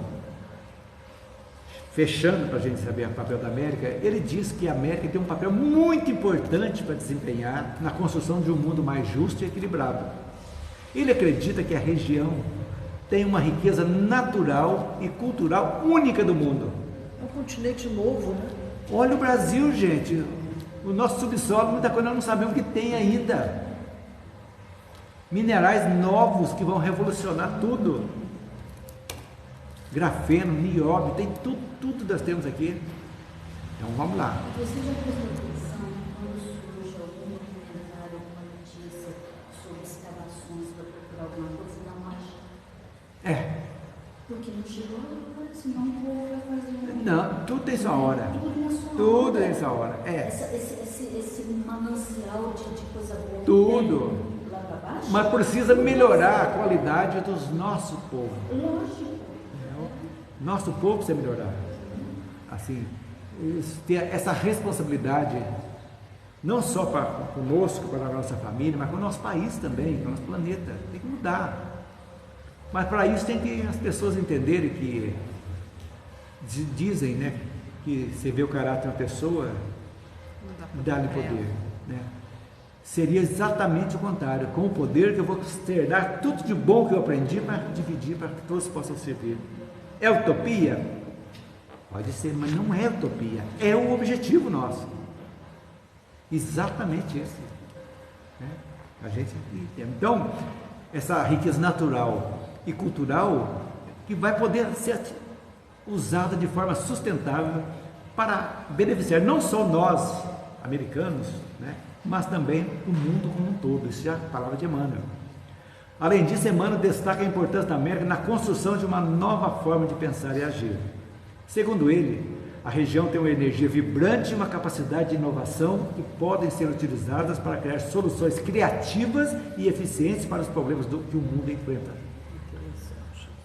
fechando para a gente saber o papel da América, ele diz que a América tem um papel muito importante para desempenhar na construção de um mundo mais justo e equilibrado. Ele acredita que a região tem uma riqueza natural e cultural única do mundo. É um continente novo, né? Olha o Brasil, gente, o nosso subsolo, muita coisa nós não sabemos que tem ainda. Minerais novos que vão revolucionar tudo. Grafeno, nióbio, tem tudo nós temos aqui. Então vamos lá. Você já prestou atenção quando surge algum comentário, alguma notícia sobre escavações para procurar alguma coisa, não acha? Porque não chegou agora, senão o povo vai fazer Não, tudo tem sua hora. Tudo tem sua hora. Esse manancial de coisa boa. Tudo. Lá para baixo. Mas precisa melhorar a qualidade dos nossos povos. Lógico. Nosso povo precisa melhorar. Assim, ter essa responsabilidade, não só para conosco, para a nossa família, mas para o nosso país também, para o nosso planeta. Tem que mudar. Mas para isso tem que as pessoas entenderem que dizem, né, que você vê o caráter de uma pessoa, dá-lhe poder, né? Seria exatamente o contrário. Com o poder que eu vou externar tudo de bom que eu aprendi para dividir, para que todos possam servir. É utopia? Pode ser, mas não é utopia. É o objetivo nosso. Exatamente esse. Né? A gente entende. Então, essa riqueza natural e cultural que vai poder ser usada de forma sustentável para beneficiar não só nós, americanos, né, mas também o mundo como um todo. Isso já é a palavra de Emmanuel. Além disso, Emmanuel destaca a importância da América na construção de uma nova forma de pensar e agir. Segundo ele, a região tem uma energia vibrante e uma capacidade de inovação que podem ser utilizadas para criar soluções criativas e eficientes para os problemas que o mundo enfrenta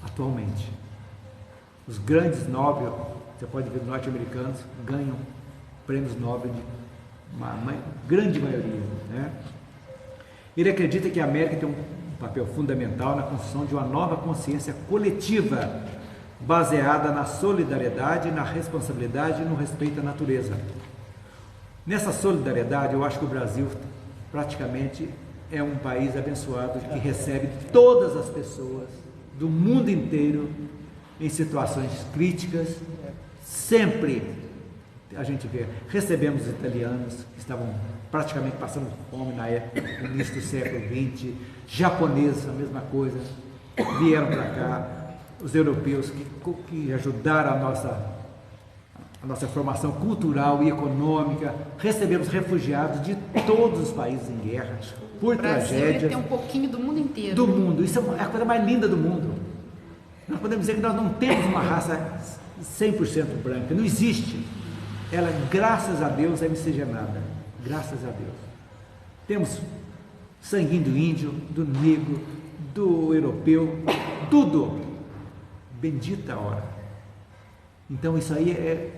atualmente. Os grandes Nobel, você pode ver, norte-americanos, ganham prêmios Nobel de uma grande maioria, né? Ele acredita que a América tem um papel fundamental na construção de uma nova consciência coletiva, baseada na solidariedade, na responsabilidade e no respeito à natureza. Nessa solidariedade, eu acho que o Brasil praticamente é um país abençoado que recebe todas as pessoas do mundo inteiro em situações críticas. Sempre a gente vê, recebemos os italianos que estavam praticamente passando fome na época, no início do século XX, japoneses, a mesma coisa, vieram para cá, os europeus que ajudaram a nossa formação cultural e econômica, recebemos refugiados de todos os países em guerra, por tragédias. Tem um pouquinho do mundo inteiro. Do mundo, isso é a coisa mais linda do mundo. Nós podemos dizer que nós não temos uma raça 100% branca, não existe. Ela, graças a Deus, é miscigenada, graças a Deus. Temos sanguinho do índio, do negro, do europeu, tudo. Bendita a hora. Então isso aí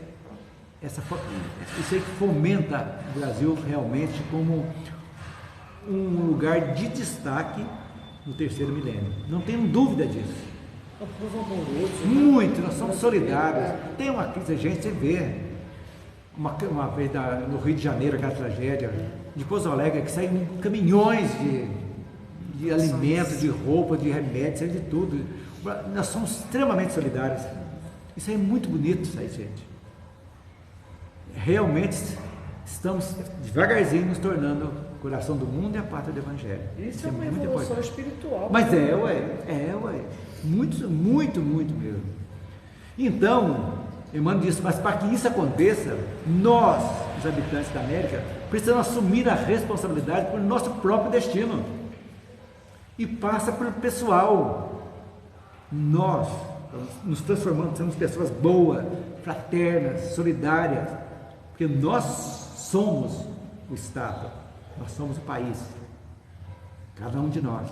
isso aí fomenta o Brasil realmente como um lugar de destaque no terceiro milênio. Não tenho dúvida disso. É um povo amoroso. Muito, nós somos solidários. Tem uma crise, gente, você vê. Uma vez no Rio de Janeiro, aquela tragédia, de Pouso Alegre, que saem caminhões de alimentos, de roupa, de remédios, de tudo. Nós somos extremamente solidários. Isso é muito bonito, isso aí, gente. Realmente estamos devagarzinho nos tornando o coração do mundo e a pátria do Evangelho. Isso é uma evolução espiritual. Mas ué. Muito, muito, muito mesmo. Então, Emmanuel disse, mas para que isso aconteça, nós, os habitantes da América, precisamos assumir a responsabilidade por nosso próprio destino. E passa pelo pessoal. Nós nos transformamos, somos pessoas boas, fraternas, solidárias, porque nós somos o Estado, nós somos o país, cada um de nós.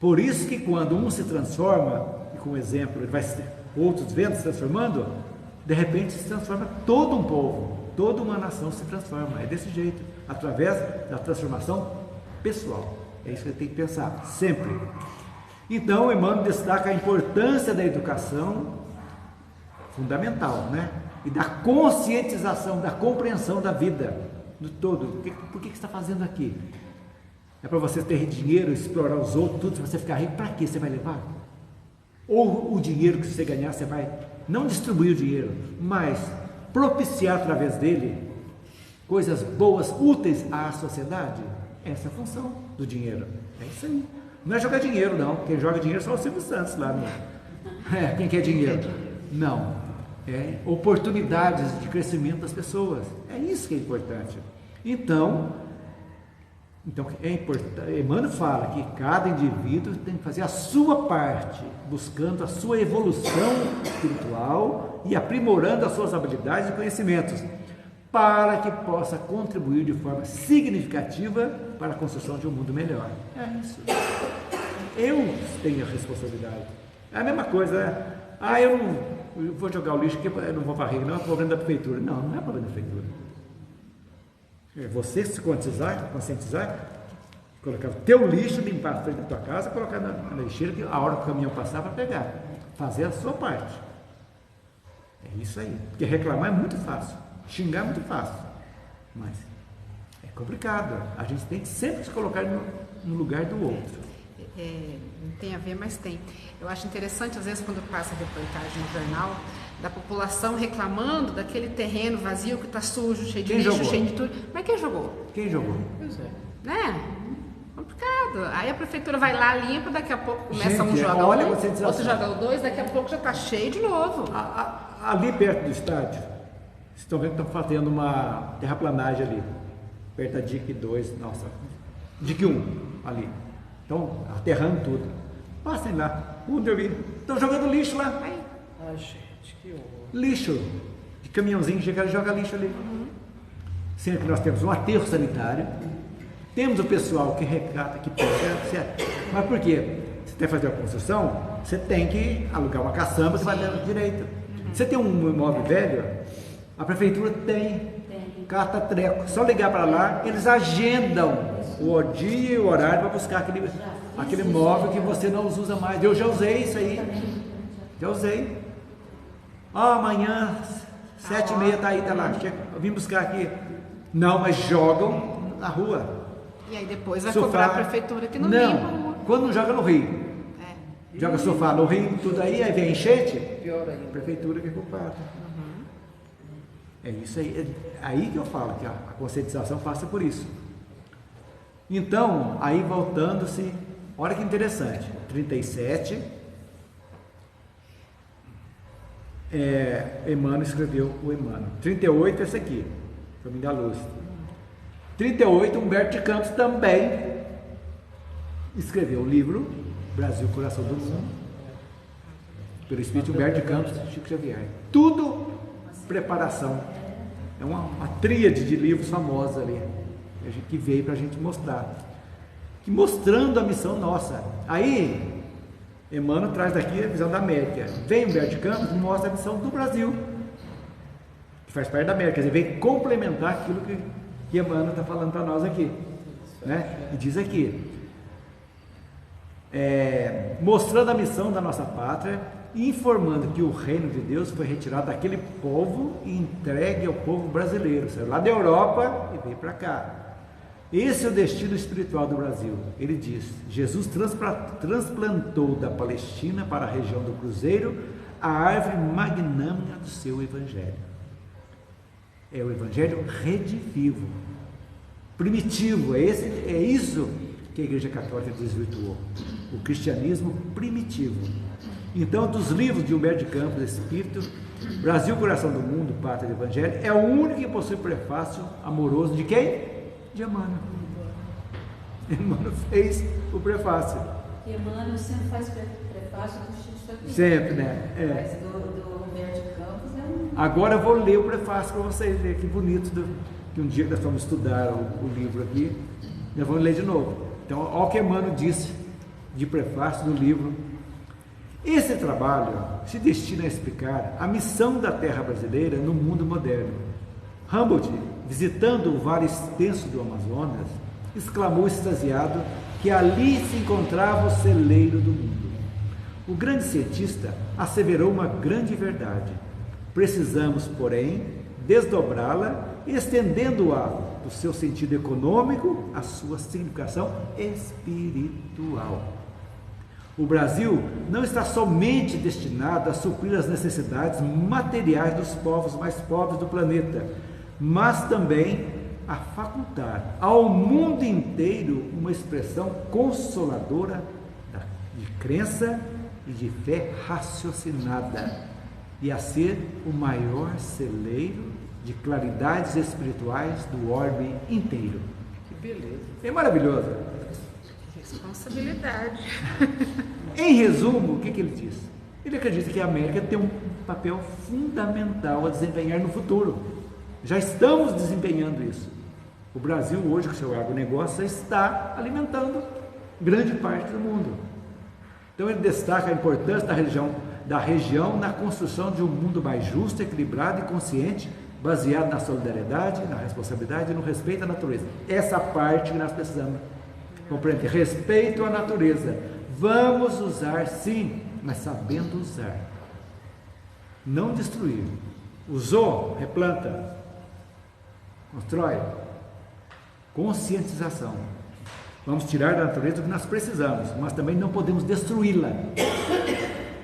Por isso que quando um se transforma, e com exemplo, outros vendo se transformando, de repente se transforma todo um povo, toda uma nação se transforma. É desse jeito, através da transformação pessoal. É isso que a gente tem que pensar, sempre. Então, Emmanuel destaca a importância da educação fundamental, né? E da conscientização, da compreensão da vida, do todo. Por que você está fazendo aqui? É para você ter dinheiro, explorar os outros, tudo, se você ficar rico, para que você vai levar? Ou o dinheiro que você ganhar, você vai não distribuir o dinheiro, mas propiciar através dele coisas boas, úteis à sociedade? Essa é a função do dinheiro. É isso aí. Não é jogar dinheiro, não. Quem joga dinheiro só o Silvio Santos lá. Quem quer dinheiro? Não. É oportunidades de crescimento das pessoas. É isso que é importante. Então é importante. Emmanuel fala que cada indivíduo tem que fazer a sua parte, buscando a sua evolução espiritual e aprimorando as suas habilidades e conhecimentos, para que possa contribuir de forma significativa para a construção de um mundo melhor. É isso. Eu tenho a responsabilidade. É a mesma coisa, né? eu vou jogar o lixo porque eu não vou varrer, não é problema da prefeitura. Não, não é problema da prefeitura. É você se conscientizar, colocar o teu lixo, limpar a frente da tua casa, colocar na lixeira, que a hora que o caminhão passar para pegar. Fazer a sua parte. É isso aí. Porque reclamar é muito fácil. Xingar é muito fácil. Mas é complicado. A gente tem que sempre se colocar no lugar do outro. Não tem a ver, mas tem. Eu acho interessante, às vezes, quando passa reportagem no jornal, da população reclamando daquele terreno vazio que está sujo, cheio de lixo, cheio de tudo. Mas quem jogou? Quem jogou? Pois é. Né? Complicado. Aí a prefeitura vai lá, limpa, daqui a pouco começa Gente, um joga olha, outro joga o dois, daqui a pouco já está cheio de novo. Ali perto do estádio, vocês estão vendo que estão fazendo uma terraplanagem ali, perto da DIC 2, nossa, DIC 1, ali. Estão aterrando tudo. Passem lá, onde eu vi, estão jogando lixo lá. Ai, gente, que horror. Lixo, de caminhãozinho, chega e joga lixo ali. Sendo que nós temos um aterro sanitário, temos o pessoal que recata, que pega, certo? Mas por quê? Você tem que fazer a construção, você tem que alugar uma caçamba que vai dando direito. Você tem um imóvel velho, a prefeitura tem carta treco. Só ligar para lá, eles agendam o dia e o horário para buscar aquele imóvel que você não usa mais. Eu já usei isso aí. Já usei. Amanhã, 7h30 tá aí, tá lá. Eu vim buscar aqui. Não, mas jogam na rua. E aí depois vai cobrar a prefeitura que não limpa a rua. Quando não joga no rio. Joga sofá no rio, tudo aí vem enchente. Pior ainda. A prefeitura que é culpada. É isso aí. É aí que eu falo que a conscientização passa por isso. Então, aí voltando-se, olha que interessante. 37, Emmanuel escreveu o Emmanuel. 38 é esse aqui, Caminho da Luz. 38, Humberto de Campos também escreveu o livro Brasil, Coração do Mundo, pelo Espírito Humberto de Campos e Chico Xavier. Tudo preparação. É uma tríade de livros famosos ali, que veio para a gente mostrar. Que mostrando a missão nossa. Aí, Emmanuel traz daqui a visão da América. Vem Humberto de Campos e mostra a missão do Brasil, que faz parte da América. Quer dizer, vem complementar aquilo que Emmanuel está falando para nós aqui. Né? E diz aqui, mostrando a missão da nossa pátria, informando que o reino de Deus foi retirado daquele povo e entregue ao povo brasileiro. Saiu lá da Europa e veio para cá. Esse é o destino espiritual do Brasil. Ele diz: Jesus transplantou da Palestina para a região do Cruzeiro a árvore magnânima do seu Evangelho. É o Evangelho redivivo, primitivo. É isso que a Igreja Católica desvirtuou. O cristianismo primitivo. Então, dos livros de Humberto de Campos, Espírito, Brasil, Coração do Mundo, Pátria do Evangelho, é o único que possui prefácio amoroso de quem? De Emmanuel. Emmanuel fez o prefácio. E Emmanuel sempre faz prefácio do Chico Xavier. Sempre, né? Mas do Humberto de Campos é um... Agora eu vou ler o prefácio para vocês verem que bonito, que um dia que nós vamos estudar o livro aqui, nós vamos ler de novo. Então, olha o que Emmanuel disse de prefácio do livro. Esse trabalho se destina a explicar a missão da terra brasileira no mundo moderno. Humboldt, visitando o vale extenso do Amazonas, exclamou extasiado que ali se encontrava o celeiro do mundo. O grande cientista asseverou uma grande verdade. Precisamos, porém, desdobrá-la, estendendo-a do seu sentido econômico à sua significação espiritual. O Brasil não está somente destinado a suprir as necessidades materiais dos povos mais pobres do planeta, mas também a facultar ao mundo inteiro uma expressão consoladora de crença e de fé raciocinada, e a ser o maior celeiro de claridades espirituais do orbe inteiro. Que beleza. É maravilhoso. Responsabilidade. Em resumo, o que ele diz? Ele acredita que a América tem um papel fundamental a desempenhar no futuro. Já estamos desempenhando isso. O Brasil hoje, com seu agronegócio, está alimentando grande parte do mundo. Então ele destaca a importância da região da região na construção de um mundo mais justo, equilibrado e consciente, baseado na solidariedade, na responsabilidade e no respeito à natureza. Essa parte que nós precisamos compreender. Respeito à natureza. Vamos usar sim, mas sabendo usar. Não destruir. Usou, replanta. Constrói. Conscientização. Vamos tirar da natureza o que nós precisamos, mas também não podemos destruí-la.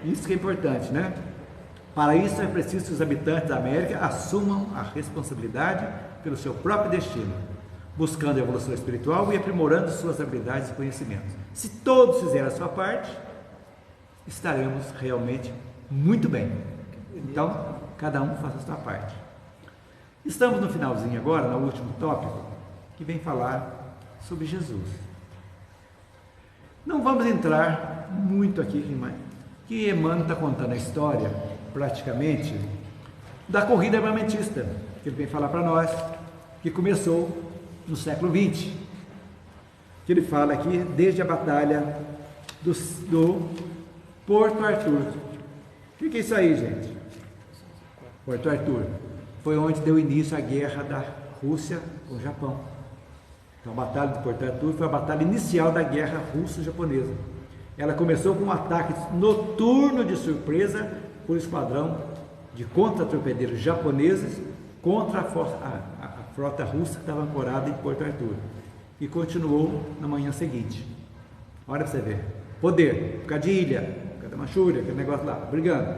Isso que é importante, né? Para isso é preciso que os habitantes da América assumam a responsabilidade pelo seu próprio destino, buscando a evolução espiritual e aprimorando suas habilidades e conhecimentos. Se todos fizerem a sua parte, estaremos realmente muito bem. Então, cada um faça a sua parte. Estamos no finalzinho agora, no último tópico, que vem falar sobre Jesus. Não vamos entrar muito aqui, que Emmanuel está contando a história, praticamente, da corrida armamentista, que ele vem falar para nós, que começou no século XX, que ele fala aqui desde a batalha do Porto Arthur. O que é isso aí, gente? Porto Arthur foi onde deu início à guerra da Rússia com o Japão. Então, a batalha de Porto Arthur foi a batalha inicial da guerra russo-japonesa. Ela começou com um ataque noturno de surpresa por esquadrão de contra-torpedeiros japoneses contra a frota russa que estava ancorada em Porto Arthur. E continuou na manhã seguinte. Olha para você ver. Poder, por causa de ilha, por causa da Manchúria, aquele negócio lá, brigando.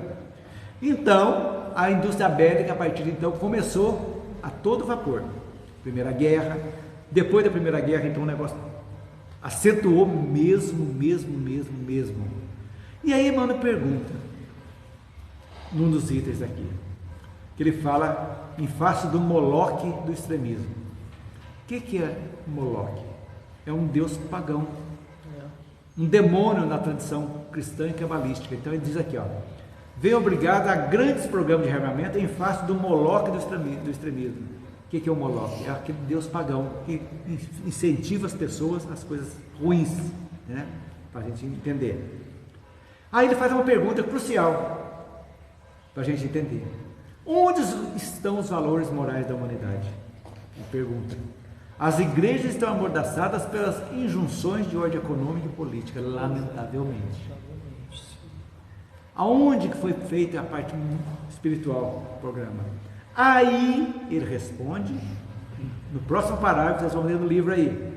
Então, a indústria bélica, a partir de então, começou a todo vapor. Primeira Guerra. Depois da Primeira Guerra, então, o negócio acentuou mesmo. E aí, Emmanuel pergunta, num dos itens aqui, que ele fala em face do Moloque do extremismo. O que é Moloque? É um deus pagão, um demônio na tradição cristã e cabalística. Então ele diz aqui, ó, vem obrigado a grandes programas de rearmamento em face do Moloque do extremismo. O que é o Moloque? É aquele deus pagão que incentiva as pessoas às coisas ruins, né? Para a gente entender. Aí ele faz uma pergunta crucial para a gente entender. Onde estão os valores morais da humanidade? Uma pergunta. As igrejas estão amordaçadas pelas injunções de ordem econômica e política, lamentavelmente. Aonde que foi feita a parte espiritual do programa? Aí ele responde, no próximo parágrafo, vocês vão ler no livro aí,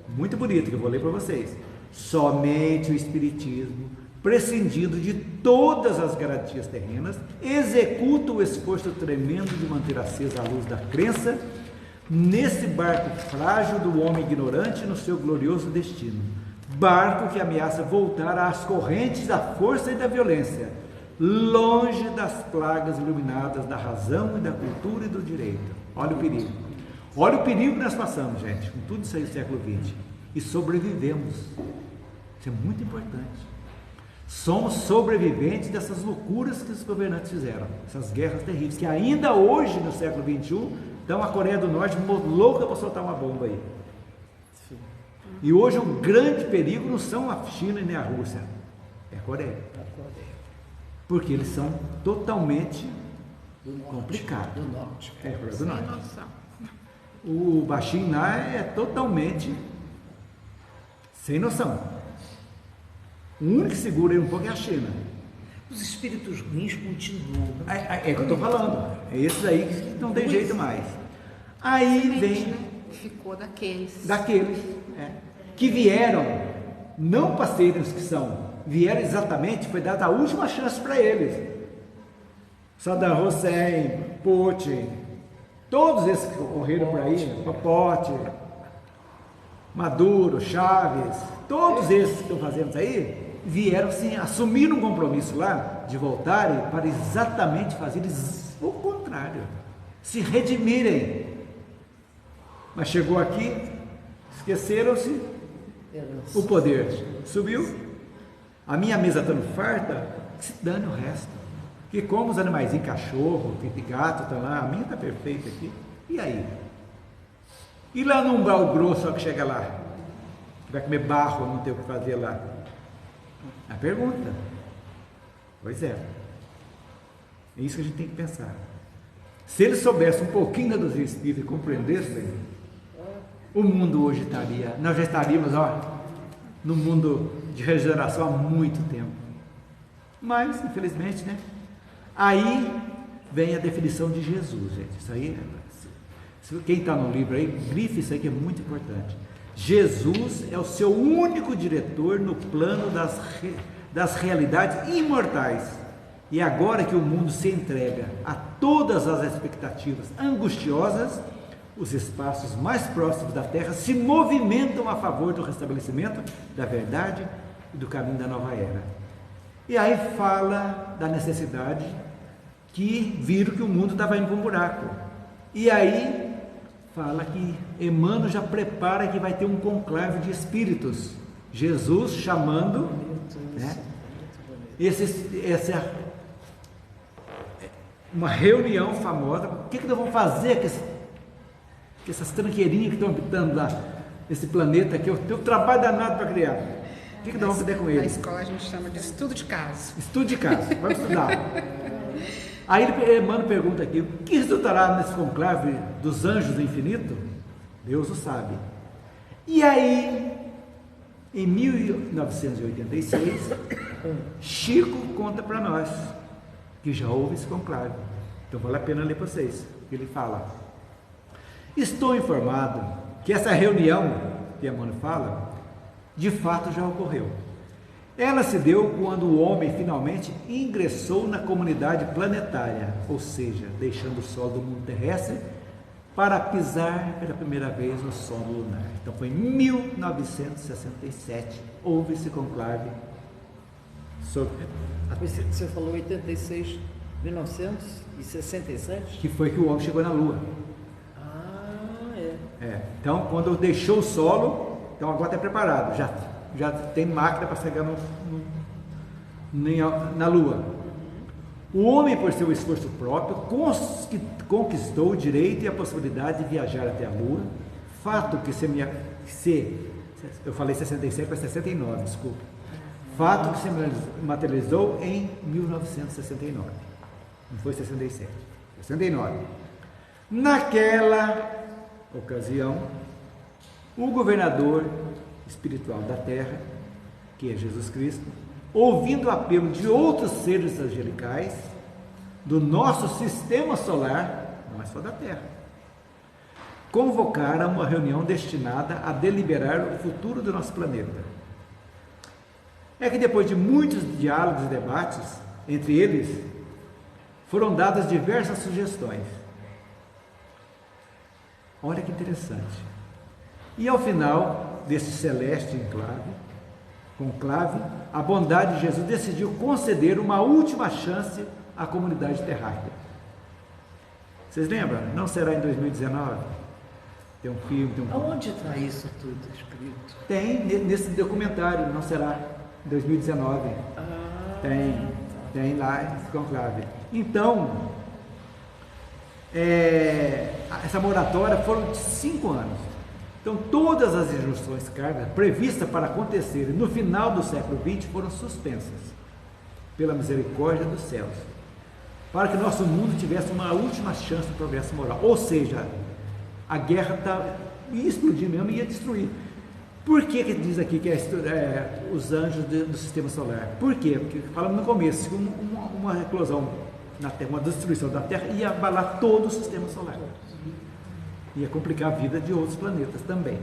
muito bonito, que eu vou ler para vocês. Somente o Espiritismo, prescindindo de todas as garantias terrenas, executa o esforço tremendo de manter acesa a luz da crença nesse barco frágil do homem ignorante no seu glorioso destino. Barco que ameaça voltar às correntes da força e da violência, longe das plagas iluminadas da razão e da cultura e do direito. Olha o perigo. Olha o perigo que nós passamos, gente, com tudo isso aí do século XX. E sobrevivemos. Isso é muito importante. Somos sobreviventes dessas loucuras que os governantes fizeram, essas guerras terríveis, que ainda hoje, no século XXI, estão a Coreia do Norte louca para soltar uma bomba aí. E hoje o grande perigo não são a China e nem a Rússia, é a Coreia. Porque eles são totalmente complicados. Do norte. É, a Coreia do Norte. O Baixinná é totalmente sem noção. O único que segura ele um pouco é a China. Os espíritos ruins continuam. É o que eu estou falando. É esses aí que não tem jeito mais. Aí vem... Ficou daqueles. Que vieram, não para serem os que são, vieram exatamente, foi dada a última chance para eles. Saddam Hussein, Putin, todos esses que correram por aí, Popote, Maduro, Chaves, todos esses que estão fazendo isso aí, vieram sim, assumiram um compromisso lá de voltarem para exatamente fazer o contrário, se redimirem. Mas chegou aqui, esqueceram-se, o poder subiu, a minha mesa estando farta, que se dane o resto. Que como os animaizinhos, cachorro, gato, estão lá, a minha está perfeita aqui. E aí? E lá no umbral grosso, que chega lá, que vai comer barro, não tem o que fazer lá? A pergunta. Pois é. É isso que a gente tem que pensar. Se eles soubessem um pouquinho da doutrina espírita e compreendessem, o mundo hoje estaria, nós já estaríamos, no mundo de regeneração há muito tempo. Mas, infelizmente, né? Aí vem a definição de Jesus, gente. Isso aí, quem está no livro aí, grife isso aí que é muito importante. Jesus é o seu único diretor no plano das realidades imortais. E agora que o mundo se entrega a todas as expectativas angustiosas, os espaços mais próximos da Terra se movimentam a favor do restabelecimento da verdade e do caminho da nova era. E aí fala da necessidade que viram que o mundo estava indo para um buraco. E aí fala que Emmanuel já prepara que vai ter um conclave de espíritos. Jesus chamando, né, uma reunião famosa. O que nós vamos fazer com essas tranqueirinhas que estão habitando lá, esse planeta aqui? Eu tenho trabalho danado para criar. O que nós vamos fazer com eles? Na escola a gente chama de estudo de caso. Estudo de caso, vamos estudar. Aí Emmanuel pergunta aqui: o que resultará nesse conclave dos anjos do infinito? Deus o sabe. E aí, em 1986, Chico conta para nós que já houve esse conclave. Então vale a pena ler para vocês. Ele fala: estou informado que essa reunião que Emmanuel fala, de fato já ocorreu. Ela se deu quando o homem finalmente ingressou na comunidade planetária, ou seja, deixando o solo do mundo terrestre para pisar pela primeira vez no solo lunar. Então foi em 1967, houve esse conclave sobre... Você falou 86, 1967? Que foi que o homem chegou na Lua. Então, quando deixou o solo, então agora está preparado, já tem máquina para chegar na Lua. O homem, por seu esforço próprio, conquistou o direito e a possibilidade de viajar até a Lua, fato que eu falei 67 para 69, desculpa. Fato que se materializou em 1969. Não foi 67, 69. Naquela ocasião, o governador espiritual da Terra, que é Jesus Cristo, ouvindo o apelo de outros seres angelicais do nosso sistema solar, não é só da Terra, convocaram uma reunião destinada a deliberar o futuro do nosso planeta. É que depois de muitos diálogos e debates entre eles, foram dadas diversas sugestões. Olha que interessante. E ao final desse celeste conclave, a bondade de Jesus decidiu conceder uma última chance à comunidade terráquea. Vocês lembram? Não será em 2019? Tem um filme, Aonde está isso tudo escrito? Tem nesse documentário, não será em 2019. Tem lá esse conclave. Então, essa moratória foram de 5 anos. Então, todas as injunções kármicas previstas para acontecerem no final do século XX foram suspensas pela misericórdia dos céus, para que nosso mundo tivesse uma última chance de progresso moral. Ou seja, a guerra ia explodir mesmo e ia destruir. Por que diz aqui que os anjos do sistema solar? Por quê? Porque falamos no começo que uma eclosão na Terra, uma destruição da Terra ia abalar todo o sistema solar. Ia complicar a vida de outros planetas também.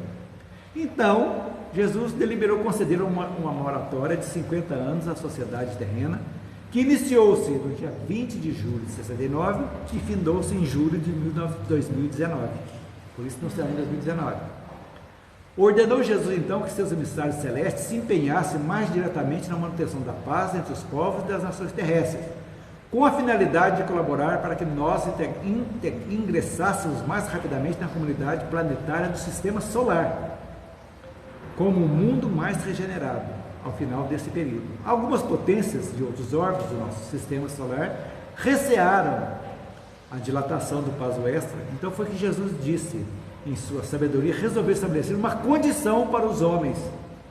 Então, Jesus deliberou conceder uma moratória de 50 anos à sociedade terrena, que iniciou-se no dia 20 de julho de 69 e findou-se em julho de 2019. Por isso não será em 2019. Ordenou Jesus, então, que seus emissários celestes se empenhassem mais diretamente na manutenção da paz entre os povos e das nações terrestres, com a finalidade de colaborar para que nós ingressássemos mais rapidamente na comunidade planetária do sistema solar, como um mundo mais regenerado ao final desse período. Algumas potências de outros órgãos do nosso sistema solar recearam a dilatação do prazo extra, então foi que Jesus disse, em sua sabedoria, resolveu estabelecer uma condição para os homens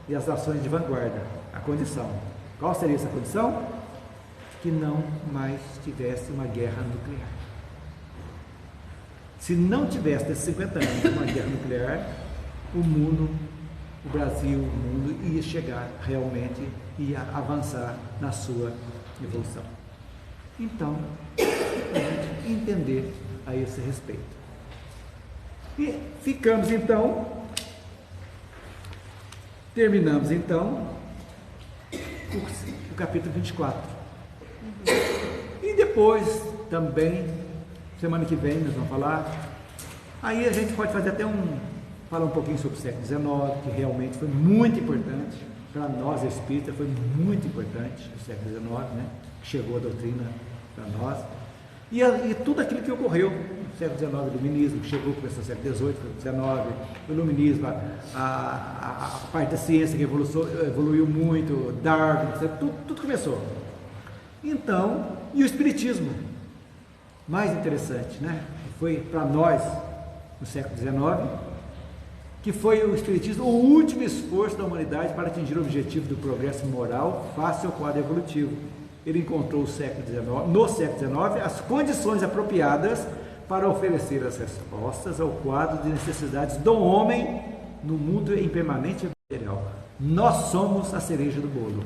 e as nações de vanguarda. A condição. Qual seria essa condição? que não mais tivesse uma guerra nuclear. Se não tivesse nesses 50 anos uma guerra nuclear, o mundo, o Brasil, o mundo ia chegar realmente, ia avançar na sua evolução. Então, a gente entender a esse respeito. E ficamos então, terminamos então o capítulo 24. E depois também, semana que vem nós vamos falar, aí a gente pode fazer até falar um pouquinho sobre o século XIX, que realmente foi muito importante, para nós espíritas foi muito importante o século XIX, né? Chegou a doutrina para nós, e tudo aquilo que ocorreu no século XIX, o iluminismo, que chegou, começou no século XVIII, XIX, o iluminismo, a parte da ciência que evoluiu muito, Darwin, tudo começou. Então, e o espiritismo, mais interessante, né? Foi para nós, no século XIX, que foi o espiritismo o último esforço da humanidade para atingir o objetivo do progresso moral face ao quadro evolutivo. Ele encontrou no século XIX as condições apropriadas para oferecer as respostas ao quadro de necessidades do homem no mundo impermanente e material. Nós somos a cereja do bolo,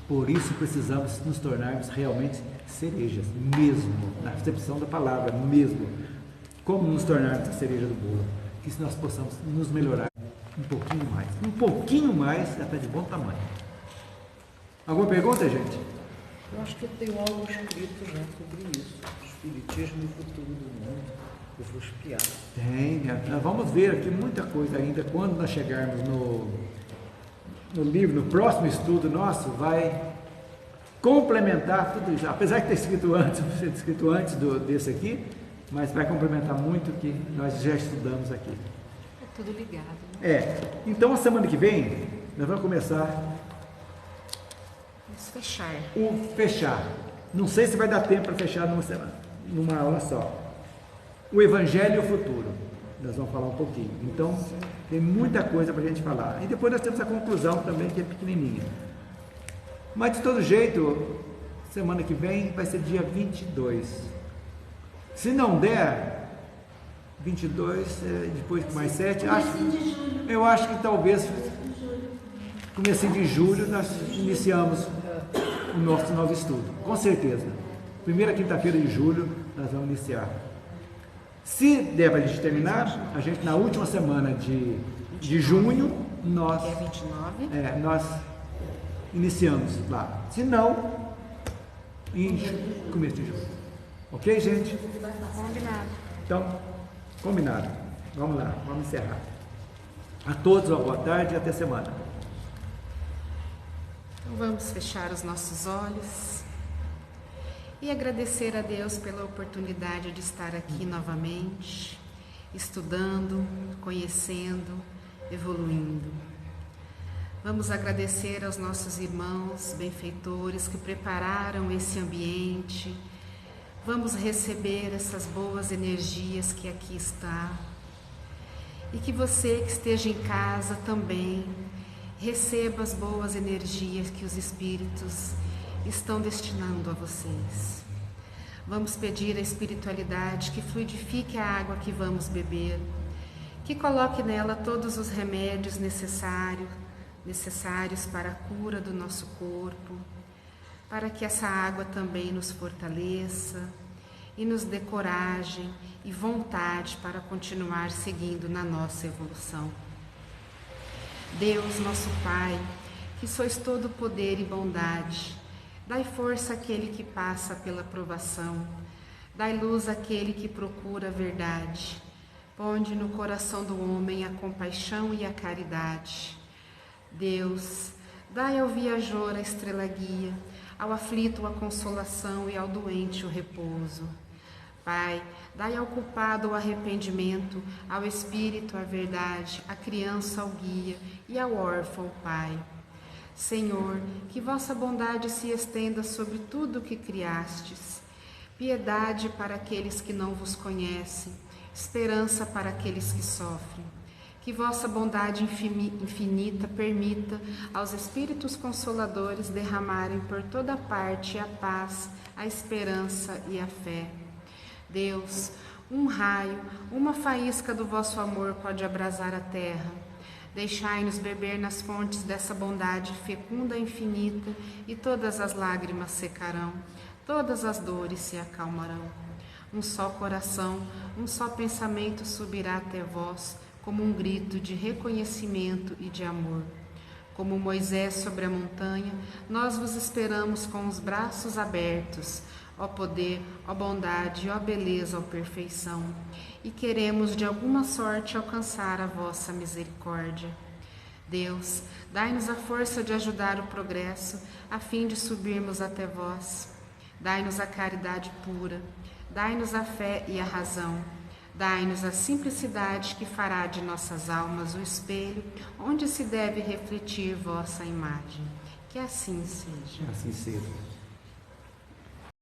por isso precisamos nos tornarmos realmente cerejas, mesmo, na acepção da palavra, mesmo. Como nos tornarmos a cereja do bolo? Que se nós possamos nos melhorar um pouquinho mais, até de bom tamanho. Alguma pergunta, gente? Eu acho que eu tenho algo escrito já sobre isso, espiritismo e o futuro do mundo. Eu vou espiar. Tem, nós vamos ver aqui muita coisa ainda. Quando nós chegarmos no livro, no próximo estudo nosso, vai complementar tudo isso. Apesar de ter sido escrito antes desse aqui, mas vai complementar muito o que nós já estudamos aqui. É tudo ligado, né? Então a semana que vem nós vamos começar o fechar. Não sei se vai dar tempo para fechar numa aula só. O Evangelho e o futuro. Nós vamos falar um pouquinho. Então tem muita coisa para a gente falar. E depois nós temos a conclusão também, que é pequenininha. Mas de todo jeito, semana que vem vai ser dia 22. Se não der, 22, depois mais 7, eu acho que talvez, comecinho de julho, nós iniciamos o nosso novo estudo, com certeza. Primeira quinta-feira de julho, nós vamos iniciar. Se der para a gente terminar, a gente na última semana de junho, nós... Que é 29. Nós iniciamos lá. Se não, em começo de julho. Ok, gente? Combinado. Então, combinado. Vamos lá, vamos encerrar. A todos uma boa tarde e até semana. Então vamos fechar os nossos olhos e agradecer a Deus pela oportunidade de estar aqui novamente, estudando, conhecendo, evoluindo. Vamos agradecer aos nossos irmãos benfeitores que prepararam esse ambiente. Vamos receber essas boas energias que aqui está. E que você que esteja em casa também receba as boas energias que os espíritos estão destinando a vocês. Vamos pedir à espiritualidade que fluidifique a água que vamos beber, que coloque nela todos os remédios necessários para a cura do nosso corpo, para que essa água também nos fortaleça e nos dê coragem e vontade para continuar seguindo na nossa evolução. Deus, nosso Pai, que sois todo poder e bondade, dai força àquele que passa pela provação, dai luz àquele que procura a verdade, ponde no coração do homem a compaixão e a caridade. Deus, dai ao viajor a estrela guia, ao aflito a consolação e ao doente o repouso. Pai, dai ao culpado o arrependimento, ao espírito a verdade, à criança o guia e ao órfão o pai. Senhor, que vossa bondade se estenda sobre tudo o que criastes. Piedade para aqueles que não vos conhecem, esperança para aqueles que sofrem. Que vossa bondade infinita permita aos Espíritos Consoladores derramarem por toda parte a paz, a esperança e a fé. Deus, um raio, uma faísca do vosso amor pode abrasar a terra. Deixai-nos beber nas fontes dessa bondade fecunda e infinita, e todas as lágrimas secarão, todas as dores se acalmarão. Um só coração, um só pensamento subirá até vós, como um grito de reconhecimento e de amor. Como Moisés sobre a montanha, nós vos esperamos com os braços abertos, ó poder, ó bondade, ó beleza, ó perfeição, e queremos de alguma sorte alcançar a vossa misericórdia. Deus, dai-nos a força de ajudar o progresso, a fim de subirmos até vós. Dai-nos a caridade pura, dai-nos a fé e a razão. Dai-nos a simplicidade que fará de nossas almas o espelho onde se deve refletir vossa imagem. Que assim seja. Que assim seja.